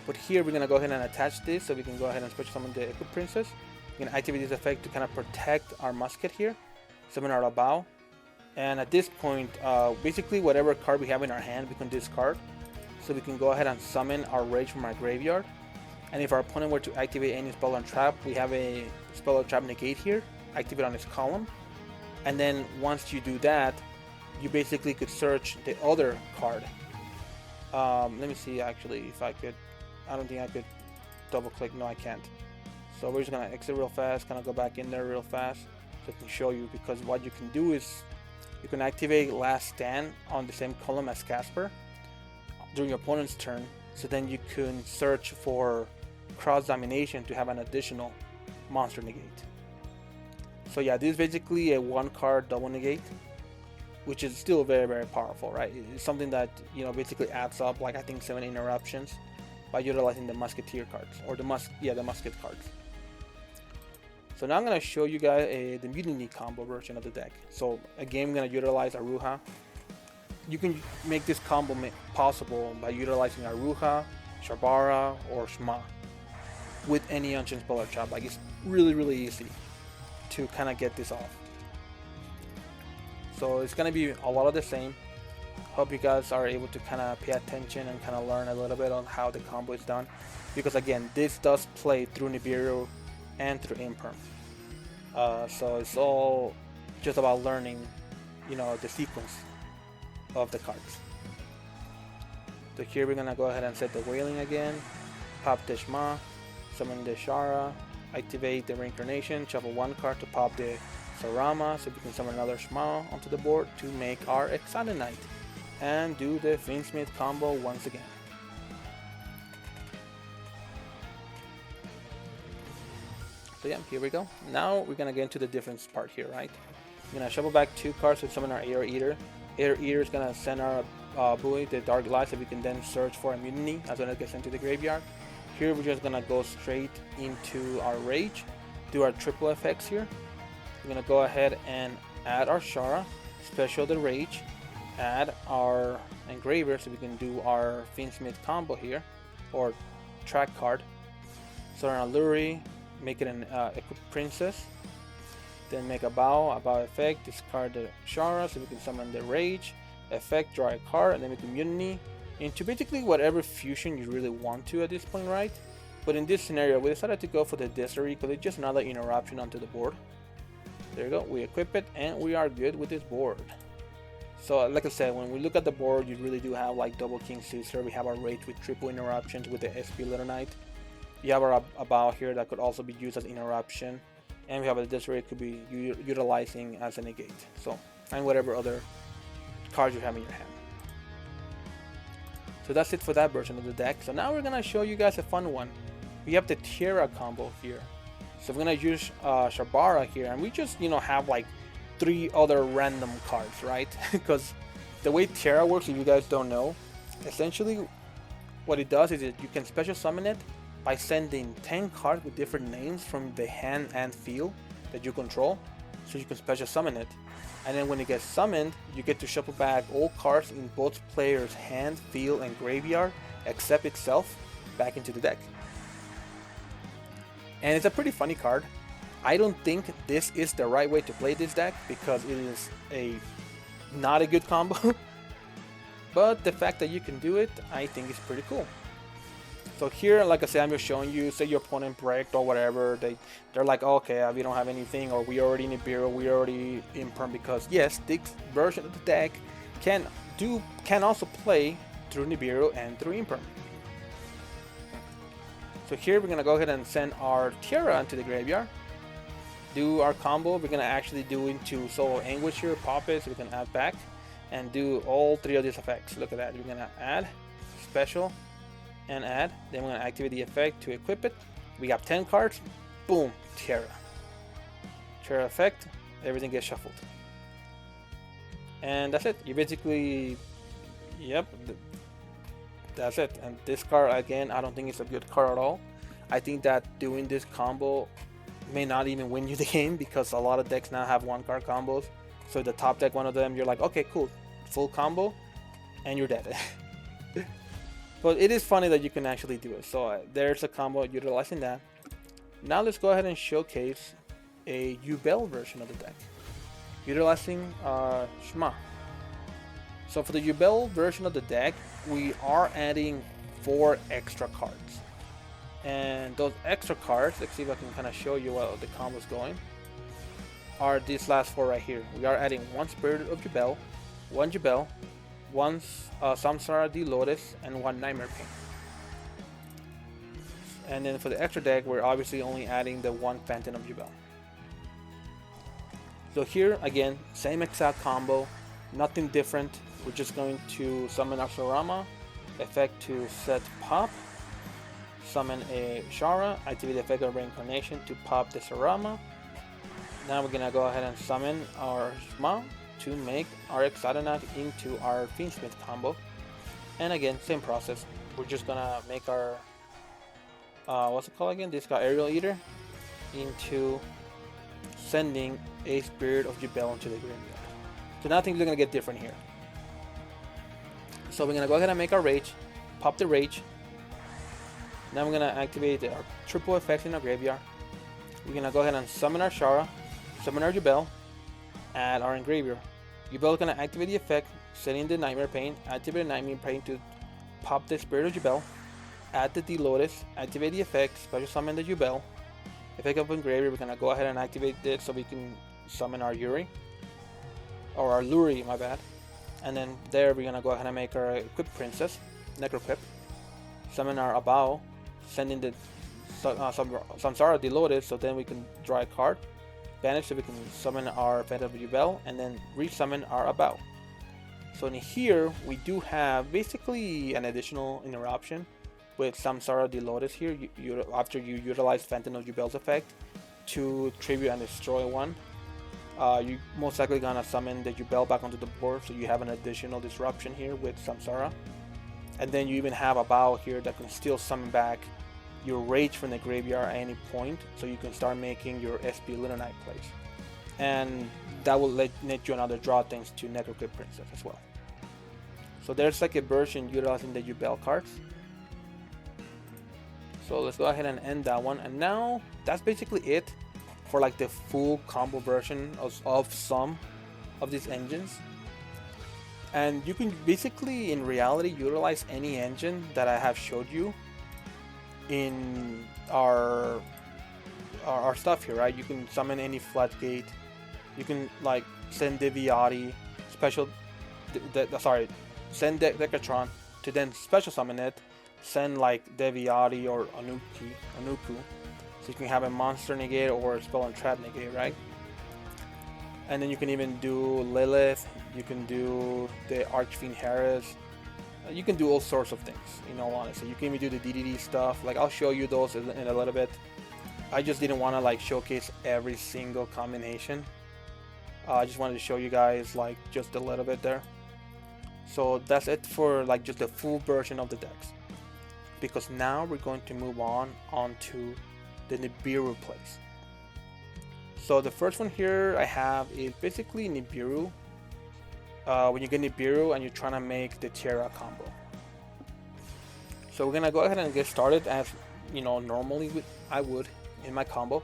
Speaker 1: But here we're gonna go ahead and attach this, so we can go ahead and special summon the Echo Princess. We're gonna activate this effect to kind of protect our musket here, summon our Abao, and at this point, basically whatever card we have in our hand, we can discard. So we can go ahead and summon our Rage from our graveyard. And if our opponent were to activate any spell or trap, we have a spell or trap negate here, activate on his column. And then once you do that, you basically could search the other card. Let me see actually if I could. I don't think I could double click. No, I can't. So we're just gonna exit real fast, kind of go back in there real fast so I can show you, because what you can do is you can activate Last Stand on the same column as Casper during your opponent's turn, so then you can search for Cross Domination to have an additional monster negate. So yeah, this is basically a 1-card double negate, which is still very, very powerful, right? It's something that, you know, basically adds up, like I think 7 interruptions by utilizing the Musketeer cards, or the Musket cards. So now I'm gonna show you guys the Mutiny combo version of the deck. So again, I'm gonna utilize Aruha. You can make this combo possible by utilizing Aruha, Sharvara, or Shma with any Unchained spell or trap. Like, it's really, really easy to kind of get this off. So it's gonna be a lot of the same. Hope you guys are able to kind of pay attention and kind of learn a little bit on how the combo is done, because again, this does play through Nibiru and through Imperm. So it's all just about learning, you know, the sequence of the cards. So here we're gonna go ahead and set the Wailing again, pop the Shma, summon the Shara, activate the Reincarnation, shuffle 1 card to pop the Sarama, so we can summon another Shma onto the board to make our Exiled Knight, and do the Fiendsmith combo once again. So yeah, here we go. Now we're gonna get into the difference part here, right? I'm gonna shuffle back 2 cards to summon our Air Eater. Air Eater is gonna send our buoy, the Dark Light, so we can then search for a Mutiny as when it gets into the graveyard. Here we're just gonna go straight into our Rage, do our triple effects here. We're gonna go ahead and add our Shara, special the Rage, add our Engraver so we can do our Fiendsmith combo here, or track card. So our Lure, make it an Equip Princess, then make a Abao effect, discard the Shara so we can summon the Rage, effect, draw a card, and then make a Mutiny into basically whatever fusion you really want to at this point, right? But in this scenario, we decided to go for the Desiree because it's just another interruption onto the board. There you go, we equip it and we are good with this board. So like I said, when we look at the board, you really do have like double King Caesar. We have our Rage with triple interruptions with the SP Little Knight. You have our Abao here that could also be used as interruption. And we have a Desiree could be utilizing as a negate. So, and whatever other cards you have in your hand. So that's it for that version of the deck. So now we're gonna show you guys a fun one. We have the Tierra combo here. So we're gonna use Sharvara here, and we just have like 3 other random cards, right? Because the way Tierra works, if you guys don't know, essentially what it does is that you can special summon it by sending 10 cards with different names from the hand and field that you control, so you can special summon it. And then when it gets summoned, you get to shuffle back all cards in both players' hand, field, and graveyard, except itself, back into the deck. And it's a pretty funny card. I don't think this is the right way to play this deck because it is not a good combo. But the fact that you can do it, I think is pretty cool. So here, like I said, I'm just showing you, say your opponent breaked or whatever, they're like, okay, we don't have anything, or we already need Nibiru, we already Imperm, because yes, this version of the deck can also play through Nibiru and through Imperm. So here we're gonna go ahead and send our Tierra into the graveyard, do our combo. We're gonna actually do into Soul Anguish here, pop it, so we can add back, and do all 3 of these effects. Look at that, we're gonna add, special, and add. Then we're going to activate the effect to equip it. We got 10 cards. Boom, Tierra. Tierra effect, everything gets shuffled. And that's it. You basically, yep, that's it. And this card, again, I don't think it's a good card at all. I think that doing this combo may not even win you the game, because a lot of decks now have 1-card combos. So the top deck, one of them, you're like, okay, cool, full combo, and you're dead. But it is funny that you can actually do it. So there's a combo utilizing that. Now let's go ahead and showcase a yubel version of the deck, utilizing Shma. So for the yubel version of the deck, we are adding 4 extra cards. And those extra cards, let's see if I can kind of show you what the combo is going, are these last 4 right here. We are adding 1 Spirit of Yubel, 1 Yubel, 1 Samsara the Lotus, and 1 Nightmare Pain. And then for the extra deck, we're obviously only adding the 1 Phantom of Yubel. So here again, same exact combo, nothing different. We're just going to summon our Sharvara, effect to set pop, summon a Shara, activate the effect of reincarnation to pop the Sharvara. Now we're gonna go ahead and summon our Shma to make our Exodonaut into our Fiendsmith combo. And again, same process. We're just gonna make our what's it called again? This guy, Aerial Eater, into sending a Spirit of Yubel into the graveyard. So now things are gonna get different here. So we're gonna go ahead and make our Rage, pop the Rage. Now we're gonna activate our triple effects in our graveyard. We're gonna go ahead and summon our Shara, summon our Yubel, add our Engraver. Yubel is gonna activate the effect, setting the Nightmare Pain, activate the Nightmare Pain to pop the Spirit of Yubel, add the D-Lotus, activate the effect, special summon the Yubel. Effect of Engraver, we're gonna go ahead and activate it so we can summon our Yuri, or our Luri, my bad. And then there we're gonna go ahead and make our Equip Princess, Necroquip, summon our Abao, sending the Samsara the Lotus, so then we can draw a card, banish so we can summon our Phantom of Yubel, and then re-summon our Abao. So in here we do have basically an additional interruption with Samsara the Lotus here. After you utilize Phantom of Yubel's effect to tribute and destroy one, you most likely gonna summon the Yubel back onto the board, so you have an additional disruption here with Samsara. And then you even have a Abao here that can still summon back your Rage from the graveyard at any point, so you can start making your SP Little Knight plays. And that will let you another draw thanks to Necroquip Princess as well. So there's like a version utilizing the Yubel cards. So let's go ahead and end that one. And now that's basically it for like the full combo version of some of these engines. And you can basically in reality utilize any engine that I have showed you in our stuff here, right? You can summon any floodgate. You can like send Deviati, special, send Decatron to then special summon it. Send like Deviati or Anuku, so you can have a monster negate or a spell and trap negate, right? And then you can even do Lilith. You can do the Archfiend Harris. You can do all sorts of things, in all honesty. You can even do the DDD stuff. Like, I'll show you those in a little bit. I just didn't want to like showcase every single combination. I just wanted to show you guys like just a little bit there. So that's it for like just the full version of the decks. Because now we're going to move onto the Nibiru plays. So the first one here I have is basically Nibiru. When you get Nibiru and you're trying to make the Tierra combo. So we're gonna go ahead and get started as normally I would in my combo.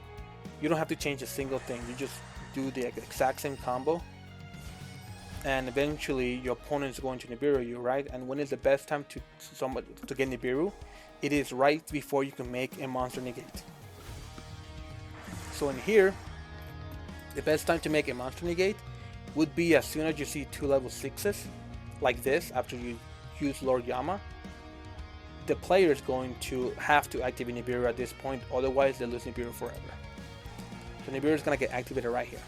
Speaker 1: You don't have to change a single thing. You just do the exact same combo, and eventually your opponent is going to Nibiru you, right? And when is the best time to get Nibiru? It is right before you can make a monster negate. So in here, the best time to make a monster negate would be as soon as you see 2 level 6s like this. After you use Lord Yama, the player is going to have to activate Nibiru at this point, otherwise they lose Nibiru forever. So Nibiru is going to get activated right here.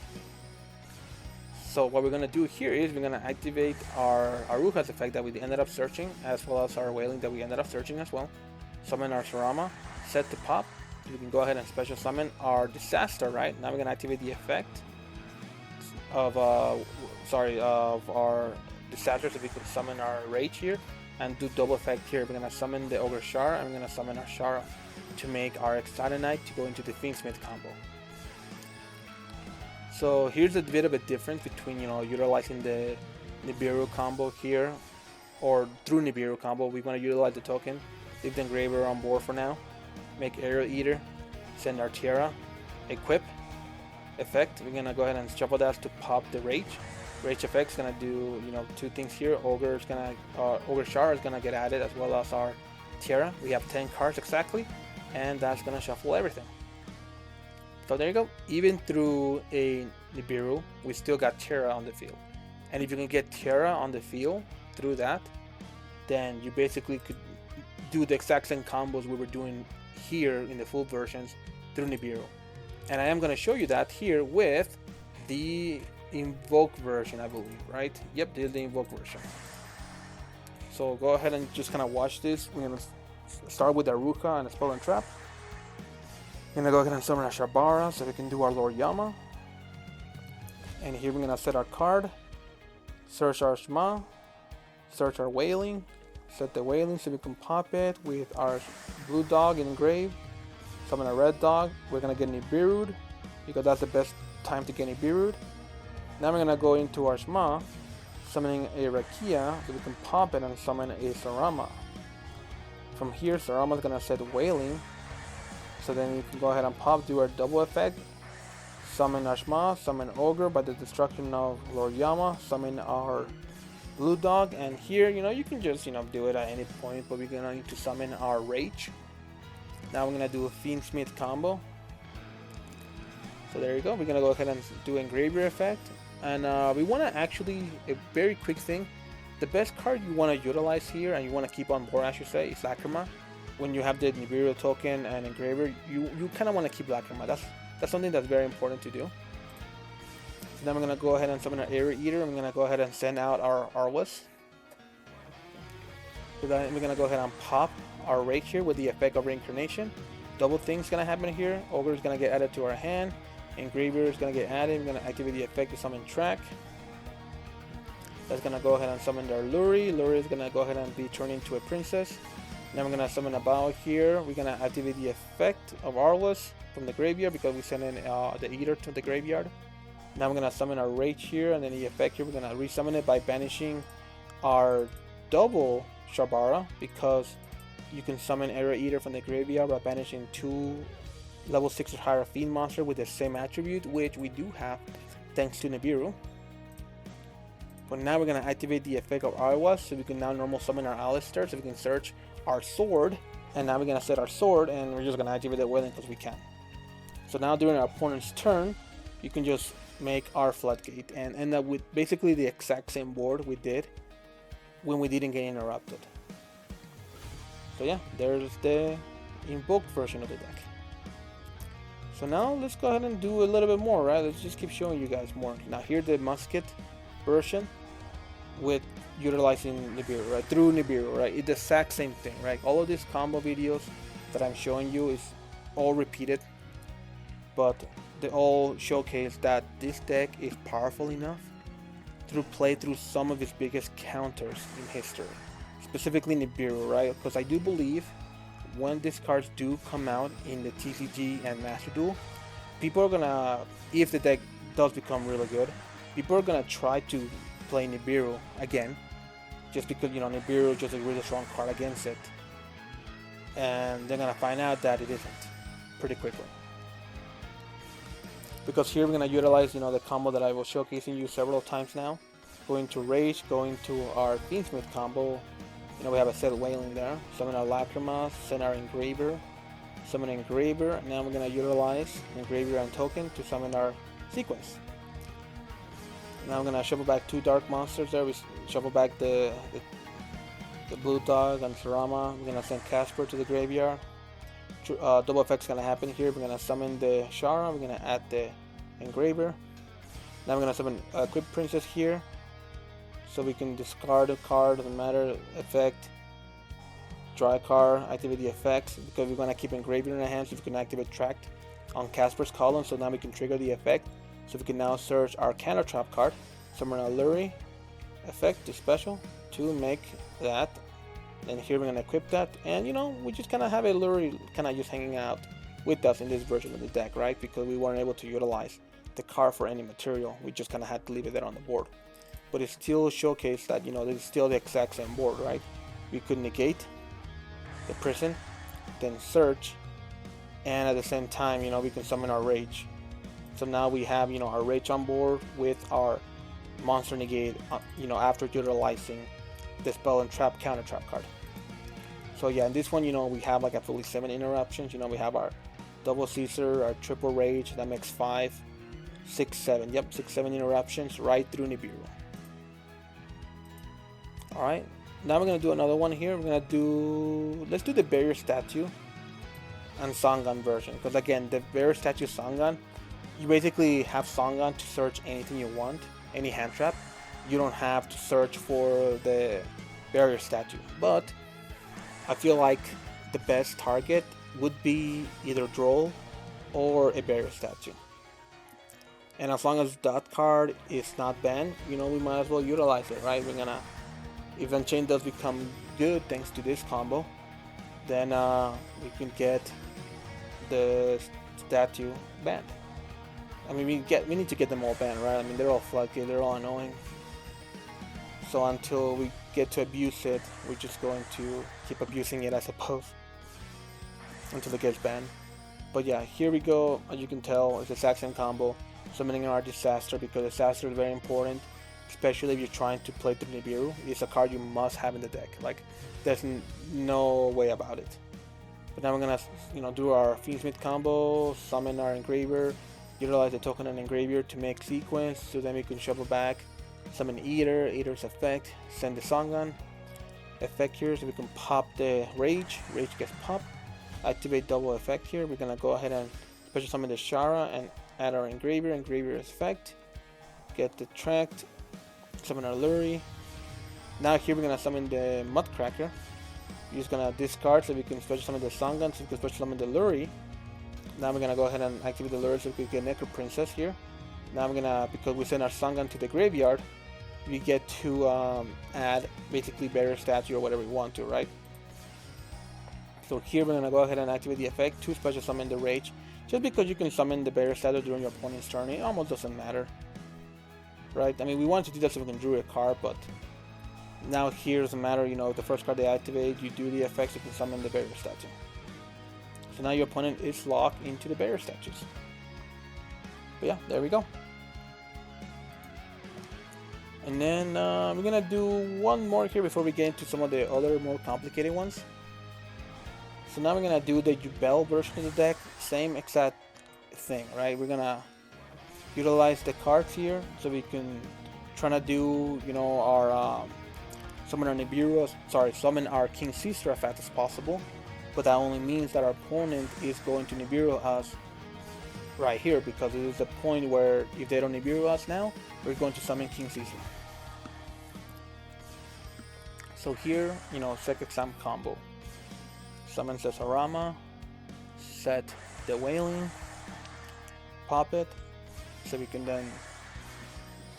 Speaker 1: So what we're going to do here is we're going to activate our Aruha's effect that we ended up searching, as well as our Wailing that we ended up searching as well. Summon our Sarama, set to pop. We can go ahead and special summon our Disaster, right? Now we're going to activate the effect of our Disaster, so we can summon our Rage here and do double effect here. We're going to summon the Ogre Shara and we're going to summon our Shara to make our Excited Knight to go into the Fiendsmith combo. So here's a bit of a difference between utilizing the Nibiru combo here or through Nibiru combo. We want to utilize the token, leave the Engraver on board for now, make Aerial Eater, send our Tierra, equip, effect. We're gonna go ahead and shuffle that to pop the Rage. Rage effect is gonna do 2 things here. Ogre Shara is gonna get added, as well as our Tierra. We have 10 cards exactly, and that's gonna shuffle everything. So there you go. Even through a Nibiru, we still got Tierra on the field. And if you can get Tierra on the field through that, then you basically could do the exact same combos we were doing here in the full versions through Nibiru. And I am going to show you that here with the invoked version, I believe, right? Yep, this is the invoked version. So go ahead and just kind of watch this. We're going to start with Aruha and a spell and trap. I'm going to go ahead and summon a Sharvara so we can do our Lord Yama. And here we're going to set our card, search our Shma, search our Wailing, set the Wailing so we can pop it with our blue dog engraved, summon a red dog. We're going to get Nibiru'd because that's the best time to get Nibiru'd. Now we're going to go into our Shma, summoning a Rakia so we can pop it and summon a Sarama. From here, Sarama is going to set Wailing, so then you can go ahead and pop, do our double effect, summon our Shma, summon Ogre by the destruction of Lord Yama, summon our blue dog, and here you can just do it at any point, but we're gonna need to summon our Rage. Now we're gonna do a Fiendsmith combo. So there you go. We're gonna go ahead and do Engraver effect, and we want to actually, a very quick thing, the best card you want to utilize here and you want to keep on board, I should say, is Lacrima. When you have the Nibiru token and Engraver, you kind of want to keep Lacrima. That's something that's very important to do. So then we're gonna go ahead and summon our Aerial Eater. I'm gonna go ahead and send out our Arwas. So then we're gonna go ahead and pop our Rake here with the effect of Reincarnation. Double things gonna happen here. Ogre is gonna get added to our hand. Engraver is gonna get added. We're gonna activate the effect to summon Track. That's gonna go ahead and summon our Luri. Luri is gonna go ahead and be turned into a princess. Now we're gonna summon a Bao here. We're gonna activate the effect of Arwas from the graveyard because we sent in the Eater to the graveyard. Now we're gonna summon our Rage here, and then the effect here we're gonna resummon it by banishing our double Sharvara, because you can summon Aerial Eater from the graveyard by banishing 2 level 6 or higher fiend monster with the same attribute, which we do have thanks to Nibiru. But now we're gonna activate the effect of Arwas, so we can now normal summon our Alistair, so we can search our sword And now we're gonna set our sword, and we're just gonna activate the wailing because we can. So now during our opponent's turn, you can just make our floodgate and end up with basically the exact same board we did when we didn't get interrupted. So yeah, there's the invoked version of the deck. So now let's go ahead and do a little bit more, right? Let's just keep showing you guys more. Now here's the Musket version with utilizing Nibiru, right? Through Nibiru, right? It's the exact same thing, right? All of these combo videos that I'm showing you is all repeated, but they all showcase that this deck is powerful enough to play through some of its biggest counters in history, specifically Nibiru, right? Because I do believe when these cards do come out in the TCG and Master Duel, people are gonna, if the deck does become really good, people are gonna try to play Nibiru again, just because, you know, Nibiru is just a really strong card against it, and they're gonna find out that it isn't pretty quickly. Because here we're gonna utilize, you know, the combo that I was showcasing you several times now, going to Rage, going to our Fiendsmith combo. You know, we have a set wailing there, summon our Lacrima, send our Engraver, summon Engraver. Now we're gonna utilize Engraver and Token to summon our Sequence. Now I'm gonna shuffle back 2 dark monsters there. We shuffle back the Blue Dog and Sarama. We're gonna send Casper to the graveyard. Double effect's gonna happen here. We're gonna summon the Shara. We're gonna add the Engraver. Now we're gonna summon Equip Princess here, so we can discard a card, doesn't matter, effect, draw a card, activate the effects, because we're gonna keep Engraver in our hands, so we can activate Tract on Casper's column, so now we can trigger the effect. So we can now search our counter trap card, summon a Luri effect to special to make that. And here we're gonna equip that, and you know, we just kind of have a Luri kind of just hanging out with us in this version of the deck, right? Because we weren't able to utilize the card for any material, we just kind of had to leave it there on the board. But it still showcased that, you know, this is still the exact same board, right? We could negate the prison, then search, and at the same time, you know, we can summon our Rage. So now we have, you know, our Rage on board with our monster negate, you know, after utilizing the spell and trap counter trap card. So yeah, in this one, you know, we have like actually 7 interruptions. You know, we have our double Caesar, our triple Rage, that makes 5, 6, 7. Yep, 6, 7 interruptions right through Nibiru. Alright, now we're gonna do another one here. Let's do the Barrier Statue and Sangan version. Because again, the Barrier Statue Sangan, you basically have Sangan to search anything you want, any hand trap. You don't have to search for the Barrier Statue. But I feel like the best target would be either Droll or a Barrier Statue. And as long as that card is not banned, you know, we might as well utilize it, right? We're gonna, if Unchained does become good thanks to this combo, then we can get the statue banned. I mean, we need to get them all banned, right? I mean, they're all floodgate, they're all annoying. So until we get to abuse it, we're just going to keep abusing it, I suppose, until it gets banned. But yeah, here we go. As you can tell, it's the exact same combo. Summoning our Disaster, because Disaster is very important, especially if you're trying to play through Nibiru. It's a card you must have in the deck. Like, there's no way about it. But now we're gonna, you know, do our Fiendsmith combo, summon our Engraver, utilize the token and Engraver to make Sequence, so then we can shuffle back, summon Eater's effect, send the Sangan effect here, so we can pop the Rage gets popped, activate double effect here. We're gonna go ahead and special summon the Shara and add our Engraver effect, get the Tract, summon our Luri. Now here we're gonna summon the Mudcracker. We're just gonna discard so we can special summon the Sangan, so we can special summon the Luri. Now we're gonna go ahead and activate the Luri so we can get Necro Princess here. Now we're gonna, because we send our Sangan to the graveyard, we get to add basically Barrier Statue or whatever we want to, right? So here we're gonna go ahead and activate the effect to special summon the Rage. Just because you can summon the Barrier Statue during your opponent's turn, it almost doesn't matter, right? I mean, we wanted to do that so we can draw a card, but now here doesn't matter. You know, the first card they activate, you do the effects, you can summon the Barrier Statue. So now your opponent is locked into the Barrier Statues. But yeah, there we go. And then we're gonna do one more here before we get into some of the other more complicated ones. So now we're gonna do the yubel version of the deck, same exact thing, right? We're gonna utilize the cards here so we can try to do, you know, our summon our Nibiru, summon our King Caesar as fast as possible. But that only means that our opponent is going to Nibiru us right here, because it is the point where if they don't Nibiru us now, we're going to summon King Caesar. So here, you know, second exam combo. Summon the Sarama, set the Wailing, pop it, so we can then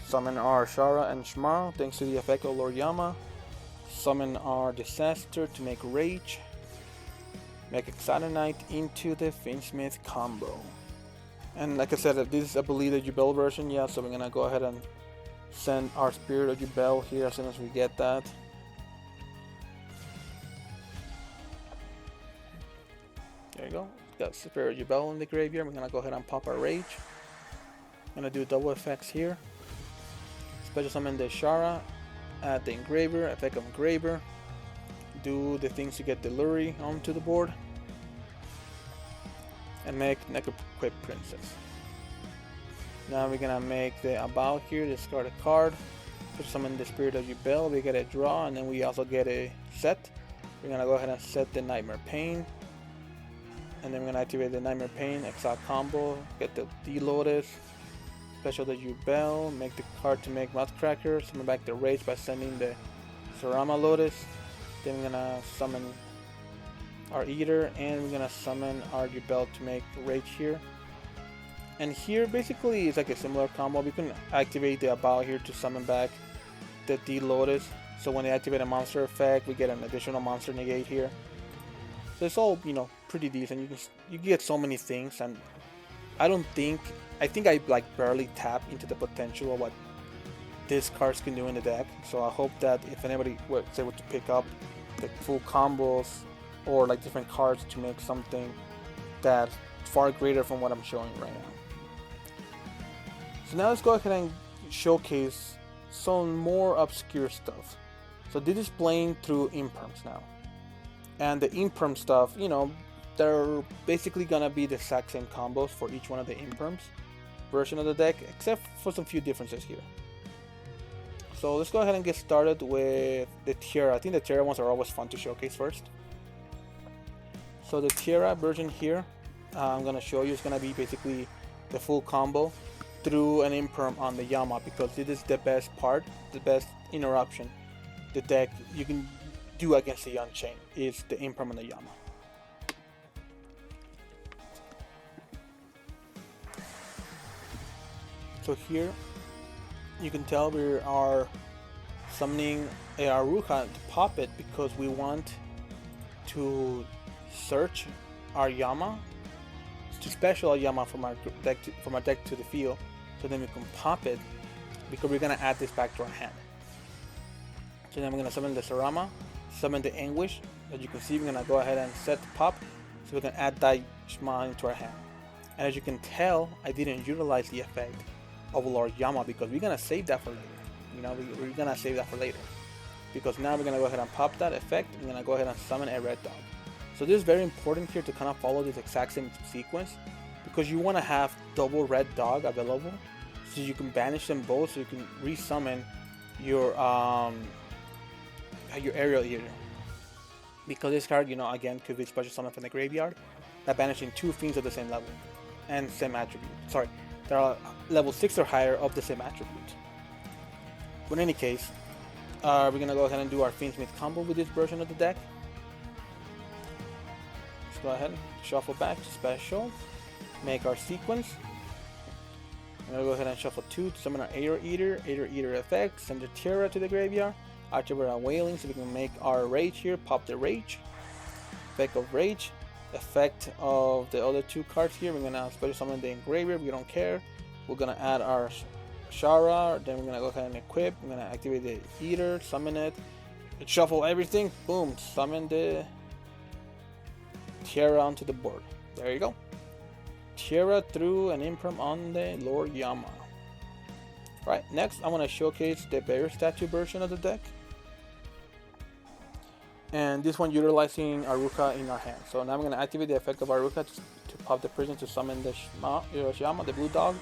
Speaker 1: summon our Shara and Shma thanks to the effect of Lord Yama. Summon our Disaster to make Rage. Make Exodanite into the Fiendsmith combo. And like I said, this is, I believe, the yubel version, yeah, so we're gonna go ahead and send our Spirit of Yubel here as soon as we get that. There you go. Got Spirit of Yubel in the graveyard. We're gonna go ahead and pop our Rage. Gonna do double effects here. Special summon the Shara, add the Engraver, effect of Engraver. Do the things to get the Luri onto the board. And make Necroquip Princess. Now we're gonna make the Abao here, discard a card. Special summon the Spirit of Yubel, we get a draw, and then we also get a set. We're gonna go ahead and set the Nightmare Pain. And then we're gonna activate the Nightmare Pain, Exile combo, get the D-Lotus, special the Yubel, make the card to make Mouthcracker, summon back the Rage by sending the Sarama Lotus. Then we're gonna summon our Eater, and we're gonna summon our Yubel to make Rage here. And here basically it's like a similar combo. We can activate the Abao here to summon back the D-Lotus. So when they activate a monster effect, we get an additional monster negate here. So it's all, you know, pretty decent. You get so many things, and I think I like barely tap into the potential of what these cards can do in the deck. So I hope that if anybody was able to pick up the full combos or like different cards to make something that's far greater from what I'm showing right now. So now let's go ahead and showcase some more obscure stuff. So this is playing through Imperms now. And the Imperm stuff, you know, they're basically gonna be the exact same combos for each one of the Imperms version of the deck, except for some few differences here. So let's go ahead and get started with the Tierra. I think the Tierra ones are always fun to showcase first. So the Tierra version here, I'm gonna show you, is gonna be basically the full combo through an Imperm on the Yama, because this is the best part, the best interruption the deck you can do against the Unchained is the Imperm on the Yama. So here you can tell we are summoning a Aruha to pop it because we want to search our Yama, to special our Yama from our deck to the field, so then we can pop it because we're gonna add this back to our hand. So then we're gonna summon the Sarama, summon the Anguish. As you can see, we're gonna go ahead and set the pop so we can add that Shma into our hand. And as you can tell, I didn't utilize the effect of Lord Yama because we're gonna save that for later. You know, we're gonna save that for later, because now we're gonna go ahead and pop that effect. We're gonna go ahead and summon a red dog. So this is very important here to kind of follow this exact same sequence, because you want to have double red dog available so you can banish them both, so you can resummon your aerial eater. Because this card, you know, again, could be special summon from the graveyard, that banishing two fiends of the same level and same attribute. Sorry, there are level 6 or higher of the same attribute. But in any case, we're gonna go ahead and do our Fiendsmith combo with this version of the deck. Let's go ahead and shuffle back to special, make our sequence. I'm gonna go ahead and shuffle 2 to summon our Aerial Eater effect, send the Tierra to the graveyard, activate our Wailing so we can make our Rage here, pop the Rage, effect of Rage, effect of the other 2 cards here. We're gonna special summon the Engraver, we don't care. We're gonna add our Shara, then we're gonna go ahead and equip. We're gonna activate the Eater, summon it, shuffle everything, boom, summon the Tierra onto the board. There you go. Tierra through an Imperm on the Lord Yama. Right, next I want to showcase the Bear Statue version of the deck. And this one utilizing Aruha in our hand. So now I'm going to activate the effect of Aruha to pop the prison to summon the Shma, the blue dog.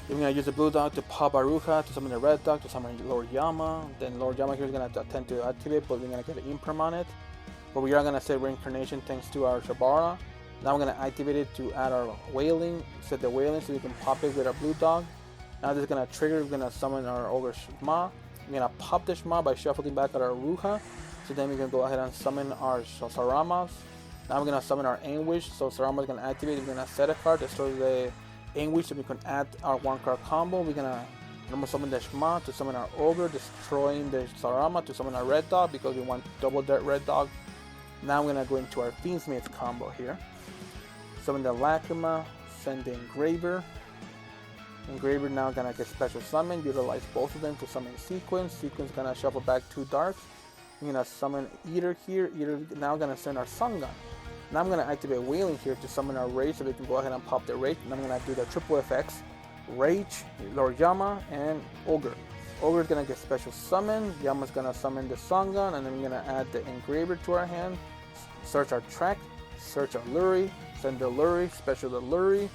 Speaker 1: Then we're going to use the blue dog to pop Aruha to summon the red dog to summon Lord Yama. Then Lord Yama here is going to attempt to activate, but we're going to get an Imperm on it. But we are going to set reincarnation thanks to our Sharvara. Now we're going to activate it to add our wailing, set the wailing so we can pop it with our blue dog. Now this is going to trigger, we're going to summon our ogre Shma. We're going to pop the Shma by shuffling back our Aruha. So then we can go ahead and summon our Saramas. Now we're going to summon our Anguish. So Sarama is going to activate. We're going to set a card, destroy the Anguish, so we can add our 1-card combo. We're going to normal summon the Shma to summon our Ogre, destroying the Sarama to summon our Red Dog because we want double that Red Dog. Now we're going to go into our Fiendsmith combo here. Summon the Lacrima, send the Engraver. Engraver now going to get special summon, utilize both of them to summon Sequence. Sequence going to shuffle back 2 darks. We're going to summon Eater here. Eater now going to send our Sangan. Now I'm going to activate Wailing here to summon our Rage so we can go ahead and pop the Rage. And I'm going to do the triple FX. Rage, Lord Yama, and Ogre. Ogre is going to get special summon. Yama's going to summon the Sangan. And then we're going to add the Engraver to our hand. Search our track. Search our Luri. Send the Luri. Special the Luri.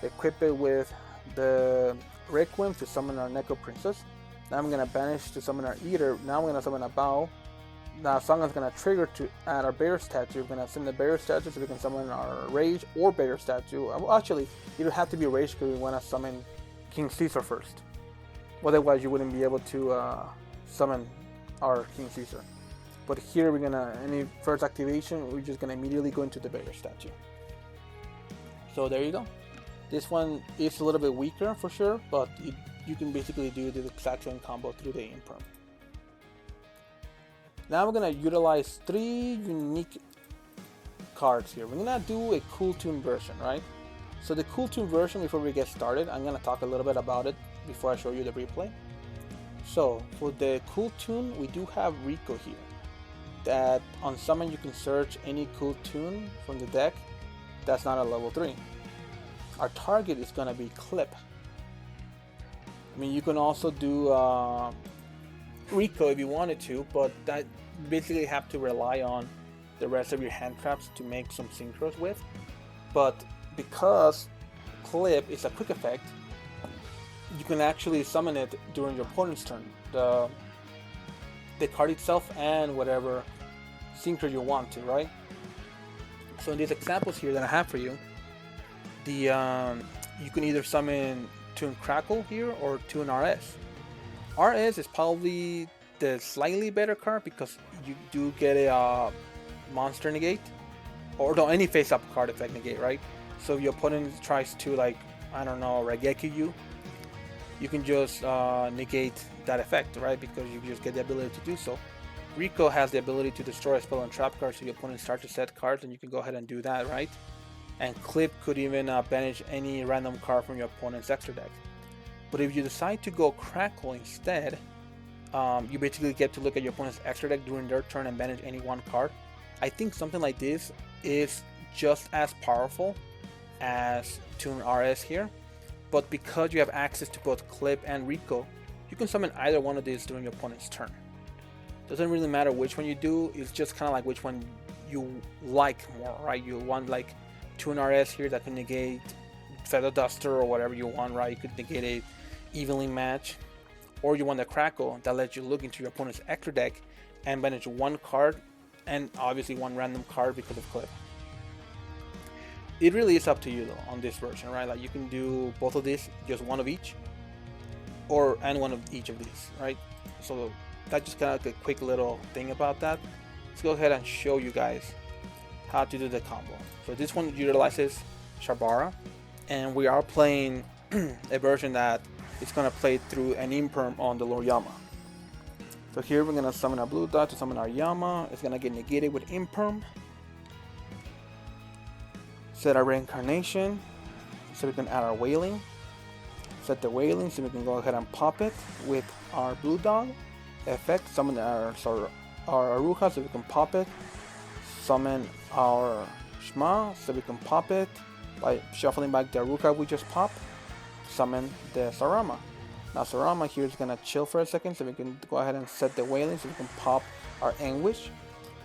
Speaker 1: Equip it with the Requiem to summon our Neko Princess. Now I'm going to banish to summon our Eater. Now I'm going to summon a Bow. Now Sangan's going to trigger to add our Bear statue. We're going to send the Bear statue so we can summon our Rage or Bear statue. Well, actually, it would have to be Rage because we want to summon King Caesar first. Otherwise, you wouldn't be able to summon our King Caesar. But here we're going to, any first activation, we're just going to immediately go into the Bear statue. So there you go. This one is a little bit weaker for sure, but you can basically do the exact same combo through the Imperm. Now we're going to utilize 3 unique cards here. We're going to do a Cool Tune version, right? So the Cool Tune version, before we get started, I'm going to talk a little bit about it before I show you the replay. So for the Cool Tune, we do have Reco here. That on summon you can search any Cool Tune from the deck that's not a level 3. Our target is going to be Clip. I mean, you can also do Reco if you wanted to, but that you basically have to rely on the rest of your hand traps to make some synchros with. But because Clip is a quick effect, you can actually summon it during your opponent's turn. The card itself and whatever synchro you want to, right? So in these examples here that I have for you, you can either summon Tune Crackle here or Tune RS. RS is probably the slightly better card because you do get a monster negate, or no, any face-up card effect negate, right? So if your opponent tries to, like, I don't know, Raigeki you can just negate that effect, right? Because you just get the ability to do so. Reco has the ability to destroy a spell and trap card, so your opponent starts to set cards, and you can go ahead and do that, right? And Clip could even banish any random card from your opponent's extra deck. But if you decide to go Crackle instead, you basically get to look at your opponent's extra deck during their turn and banish any one card. I think something like this is just as powerful as Tune RS here, but because you have access to both Clip and Reco, you can summon either one of these during your opponent's turn. Doesn't really matter which one you do, it's just kind of like which one you like more, right? You want like Tune RS here that can negate Feather Duster or whatever you want, right? You could negate a evenly match, or you want the Crackle that lets you look into your opponent's extra deck and banish one card and obviously one random card because of Clip. It really is up to you though on this version, right? Like you can do both of these, just one of each, and one of each of these, right? So that's just kind of like a quick little thing about that. Let's go ahead and show you guys how to do the combo. So this one utilizes Sharvara, and we are playing a version that is going to play through an Imperm on the Lord Yama. So here we're going to summon our blue dot to summon our Yama. It's going to get negated with Imperm. Set our reincarnation so we can add our wailing. Set the wailing so we can go ahead and pop it with our blue dog. Effect, summon our Aruha so we can pop it. Summon our Shma so we can pop it by shuffling back the Aruha we just popped. Summon the Sarama. Now Sarama here is going to chill for a second so we can go ahead and set the wailing so we can pop our Anguish.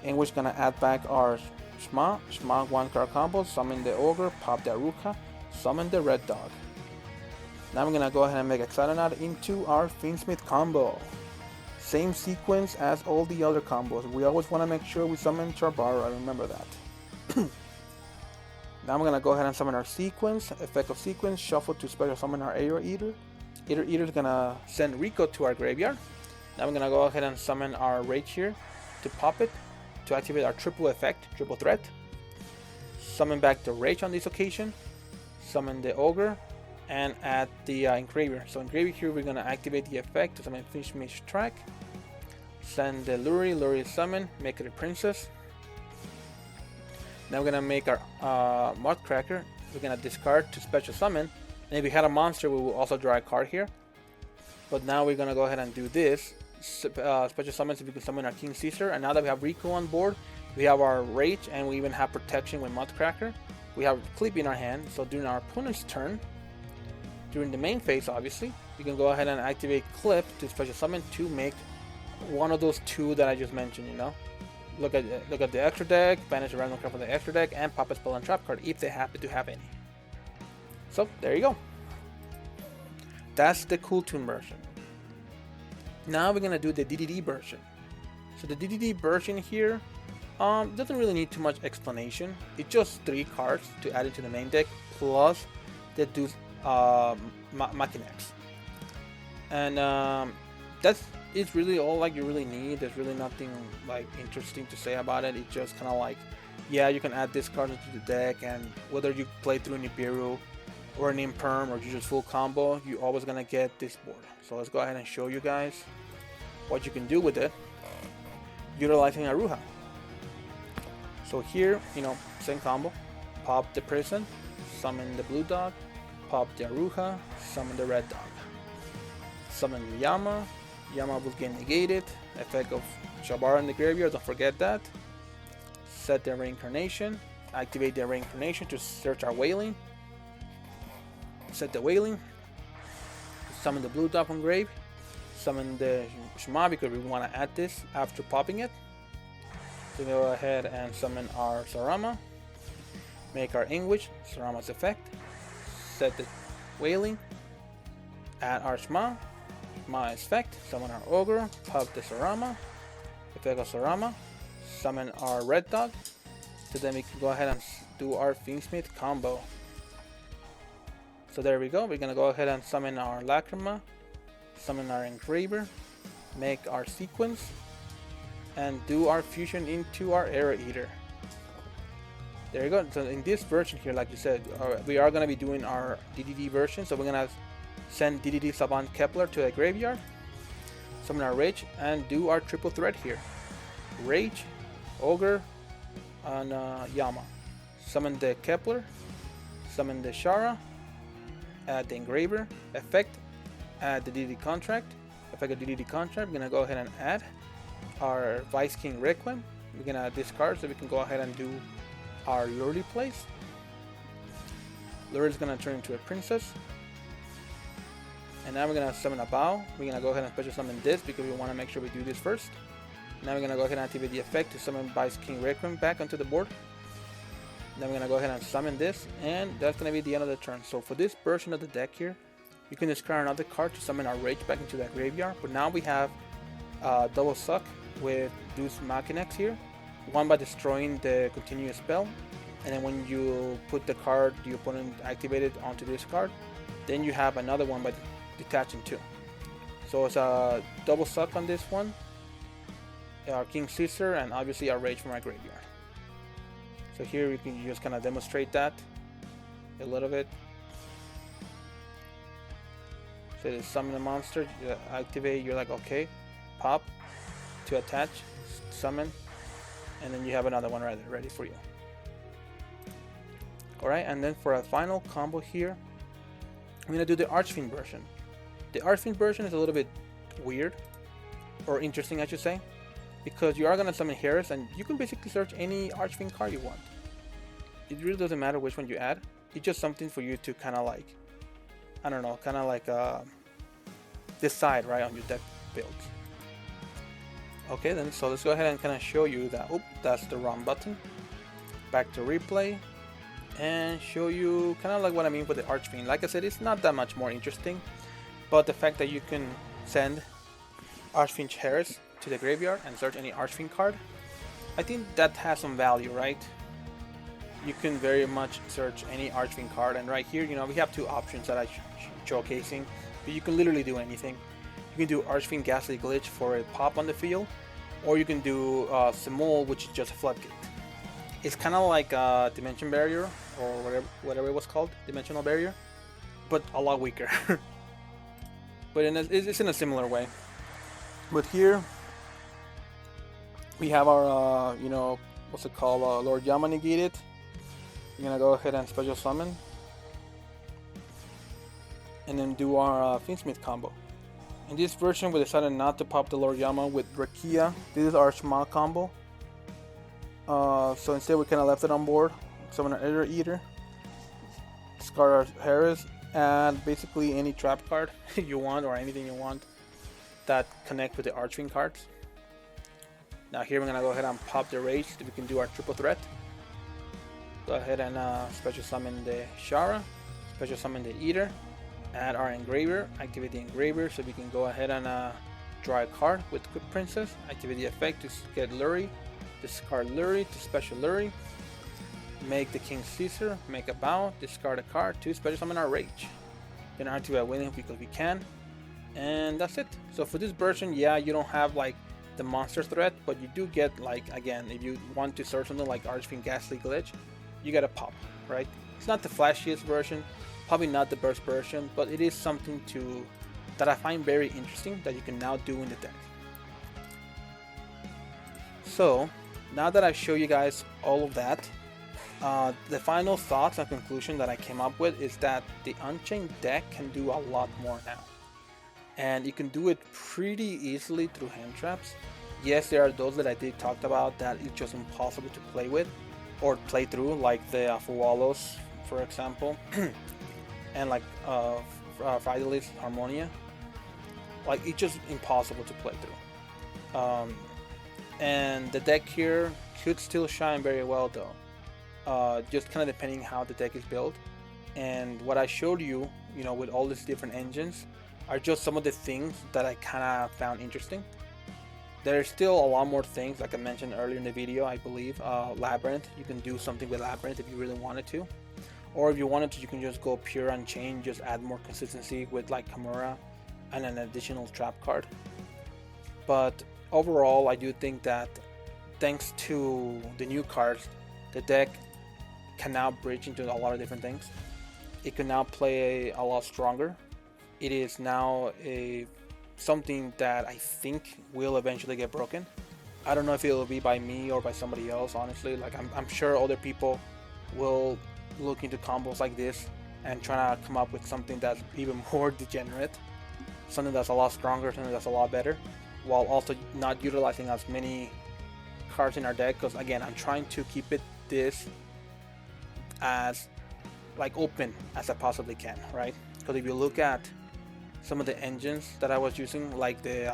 Speaker 1: in which gonna add back our Shma 1-card combo, summon the Ogre, pop the Aruha, summon the Red Dog. Now we're gonna go ahead and make Excited into our Fiendsmith combo. Same sequence as all the other combos. We always want to make sure we summon Sharvara, remember that. Now we're gonna go ahead and summon our sequence, effect of sequence, shuffle to special summon our Aruha Eater. Eater is gonna send Reco to our graveyard. Now we're gonna go ahead and summon our Rage here to pop it, to activate our triple effect, triple threat. Summon back the Rage on this occasion, summon the Ogre, and add the Engraver. So Engraver here, we're gonna activate the effect to summon Finish Track. Send the Luri summon, make it a princess. Now we're gonna make our Mudcracker. We're gonna discard to special summon, and if we had a monster, we will also draw a card here. But now we're gonna go ahead and do this. Special summon so we can summon our King Caesar, and now that we have Reco on board, we have our Rage, and we even have protection with Mudcracker. We have Clip in our hand, so during our opponent's turn, during the main phase obviously, you can go ahead and activate Clip to special summon to make one of those two that I just mentioned, you know. Look at the extra deck, banish a random card from the extra deck, and pop a spell and trap card if they happen to have any. So there you go. That's the Cool Tune version. Now we're gonna do the DDD version. So the DDD version here doesn't really need too much explanation. It's just 3 cards to add into the main deck, plus the Deuce Machinex. And that's really all like you really need. There's really nothing like interesting to say about it. It's just kind of like, yeah, you can add this card into the deck, and whether you play through Nibiru or an Imperm or you just full combo, you're always gonna get this board. So let's go ahead and show you guys what you can do with it utilizing Aruha. So here, you know, same combo, pop the prison, summon the blue dog, pop the Aruha, summon the red dog, summon Yama will get negated, effect of Sharvara in the graveyard, don't forget that. Set the reincarnation, activate the reincarnation to search our wailing, set the wailing, summon the blue dog from grave, summon the Shma because we want to add this after popping it. So go ahead and summon our Sarama, make our Inwitch, Sarama's effect, set the wailing, add our Shma effect, summon our Ogre, pop the Sarama, effect of Sarama, summon our red dog, so then we can go ahead and do our Fiendsmith combo. So there we go, we're gonna go ahead and summon our Lacrima, summon our Engraver, make our sequence, and do our fusion into our Aruha Eater. There you go. So in this version here, like you said, we are going to be doing our DDD version. So we're going to send DDD Savant Kepler to the graveyard, summon our Rage, and do our triple threat here. Rage, Ogre, and Yama. Summon the Kepler, summon the Shara, add the Engraver, effect, add the DDD contract, effect of DDD contract. We're going to go ahead and add our Vice King Requiem. We're going to discard so we can go ahead and do our Luri plays. Luri is going to turn into a princess. And now we're going to summon a Bow. We're going to go ahead and special summon this because we want to make sure we do this first. Now we're going to go ahead and activate the effect to summon Vice King Requiem back onto the board. Then we're going to go ahead and summon this, and that's going to be the end of the turn. So for this version of the deck here, you can discard another card to summon our Rage back into that graveyard. But now we have double suck with Deuce Machinex here. One by destroying the continuous spell, and then when you put the card the opponent activated onto this card, then you have another one by detaching two. So it's a double suck on this one, our King Caesar, and obviously our Rage from our graveyard. So here we can just kind of demonstrate that a little bit. So you summon a monster, you activate, you're like okay, pop to attach, summon, and then you have another one ready for you. Alright, and then for a final combo here, I'm going to do the Archfiend version. The Archfiend version is a little bit weird, or interesting I should say, because you are going to summon Harris, and you can basically search any Archfiend card you want. It really doesn't matter which one you add, it's just something for you to kind of like, I don't know, kind of like decide right on your deck builds. Okay, then so let's go ahead and kind of show you that. Oop, that's the wrong button. Back to replay and show you kind of like what I mean with the Archfiend. Like I said, it's not that much more interesting, but the fact that you can send Archfiend Chairs to the graveyard and search any Archfiend card, I think that has some value, right? You can very much search any Archfiend card, and right here, you know, we have two options that I'm showcasing, but you can literally do anything. You can do Archfiend Ghastly Glitch for a pop on the field, or you can do Simul, which is just a floodgate. It's kind of like a Dimension Barrier, or whatever it was called, Dimensional Barrier, but a lot weaker. But it's in a similar way. But here we have our, you know, what's it called, Lord Yama negated. We're gonna go ahead and special summon, and then do our Fiendsmith combo. In this version, we decided not to pop the Lord Yama with Rakia. This is our Shma combo. So instead, we kind of left it on board. Summon an Editor Eater, discard our Harris, and basically any trap card you want or anything you want that connect with the Archfiend cards. Now here we're gonna go ahead and pop the Rage so we can do our triple threat. Go ahead and special summon the Shara, special summon the Eater, add our Engraver, activate the Engraver so we can go ahead and draw a card with Quick Princess, activate the effect to get Lurie, discard Lurie to special Lurie, make the King Caesar, make a bow, discard a card to special summon our Rage. Then activate Winning because we can, and that's it. So for this version, yeah, you don't have like the monster threat, but you do get, like, again, if you want to search something like Archfiend Ghastly Glitch, you gotta pop, right? It's not the flashiest version, probably not the best version, but it is something that I find very interesting that you can now do in the deck. So now that I've shown you guys all of that, the final thoughts and conclusion that I came up with is that the Unchained deck can do a lot more now, and you can do it pretty easily through hand traps. Yes, there are those that I did talk about that it's just impossible to play with or play through, like the Fuwalos, for example, and like Fidelis Harmonia. Like, it's just impossible to play through. And the deck here could still shine very well though, just kind of depending how the deck is built. And what I showed you, you know, with all these different engines, are just some of the things that I kind of found interesting. There's still a lot more things, like I mentioned earlier in the video, I believe. Labyrinth, you can do something with Labyrinth if you really wanted to. Or if you wanted to, you can just go pure Unchained, just add more consistency with like Kimura and an additional trap card. But overall, I do think that thanks to the new cards, the deck can now bridge into a lot of different things. It can now play a lot stronger. It is now something that I think will eventually get broken. I don't know if it will be by me or by somebody else, honestly. Like, I'm sure other people will look into combos like this and try to come up with something that's even more degenerate, something that's a lot stronger, something that's a lot better, while also not utilizing as many cards in our deck. Because again, I'm trying to keep this as like open as I possibly can, right? Because if you look at some of the engines that I was using, like the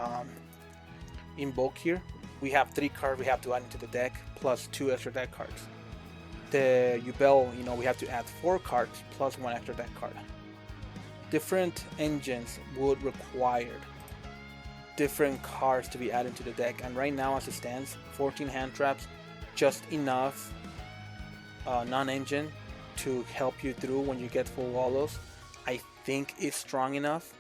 Speaker 1: Invoked here, we have 3 cards we have to add into the deck plus 2 extra deck cards. The Yubel, you know, we have to add 4 cards plus 1 extra deck card. Different engines would require different cards to be added to the deck, and right now as it stands, 14 hand traps, just enough non-engine to help you through when you get full wallows, I think is strong enough.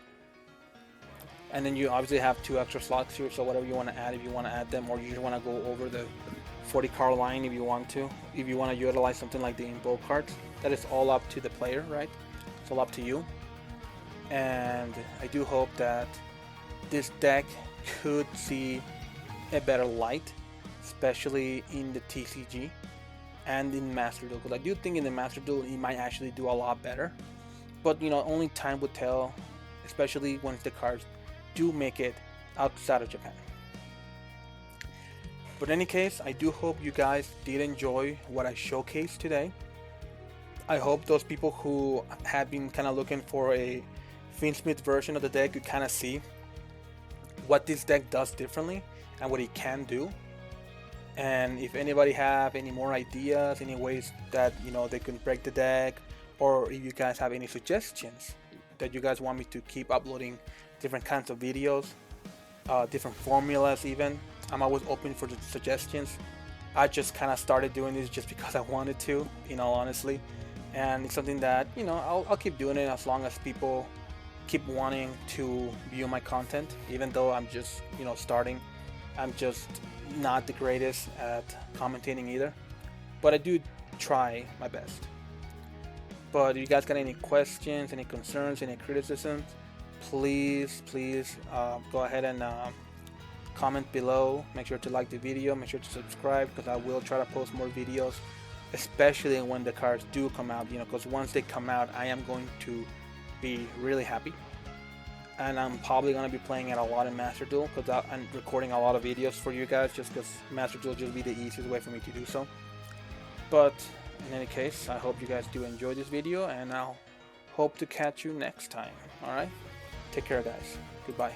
Speaker 1: And then you obviously have 2 extra slots here, so whatever you want to add, if you want to add them, or you just want to go over the 40 card line if you want to. If you want to utilize something like the invoked cards, that is all up to the player, right? It's all up to you. And I do hope that this deck could see a better light, especially in the TCG and in Master Duel, because I do think in the Master Duel it might actually do a lot better. But you know, only time would tell, especially once the cards do make it outside of Japan. But in any case, I do hope you guys did enjoy what I showcased today. I hope those people who have been kind of looking for a Fiendsmith version of the deck could kind of see what this deck does differently and what he can do. And if anybody have any more ideas, any ways that they can break the deck, or if you guys have any suggestions that you guys want me to keep uploading different kinds of videos, different formulas even, I'm always open for the suggestions. I just kind of started doing this just because I wanted to, in all honesty, and it's something that I'll keep doing it as long as people keep wanting to view my content, even though I'm just starting. I'm just not the greatest at commentating either, but I do try my best. But if you guys got any questions, any concerns, any criticisms, please go ahead and comment below. Make sure to like the video, make sure to subscribe, because I will try to post more videos, especially when the cards do come out, because once they come out I am going to be really happy. And I'm probably going to be playing it a lot in Master Duel, because I'm recording a lot of videos for you guys, just because Master Duel will just be the easiest way for me to do so. But in any case, I hope you guys do enjoy this video, and I'll hope to catch you next time. Alright? Take care, guys. Goodbye.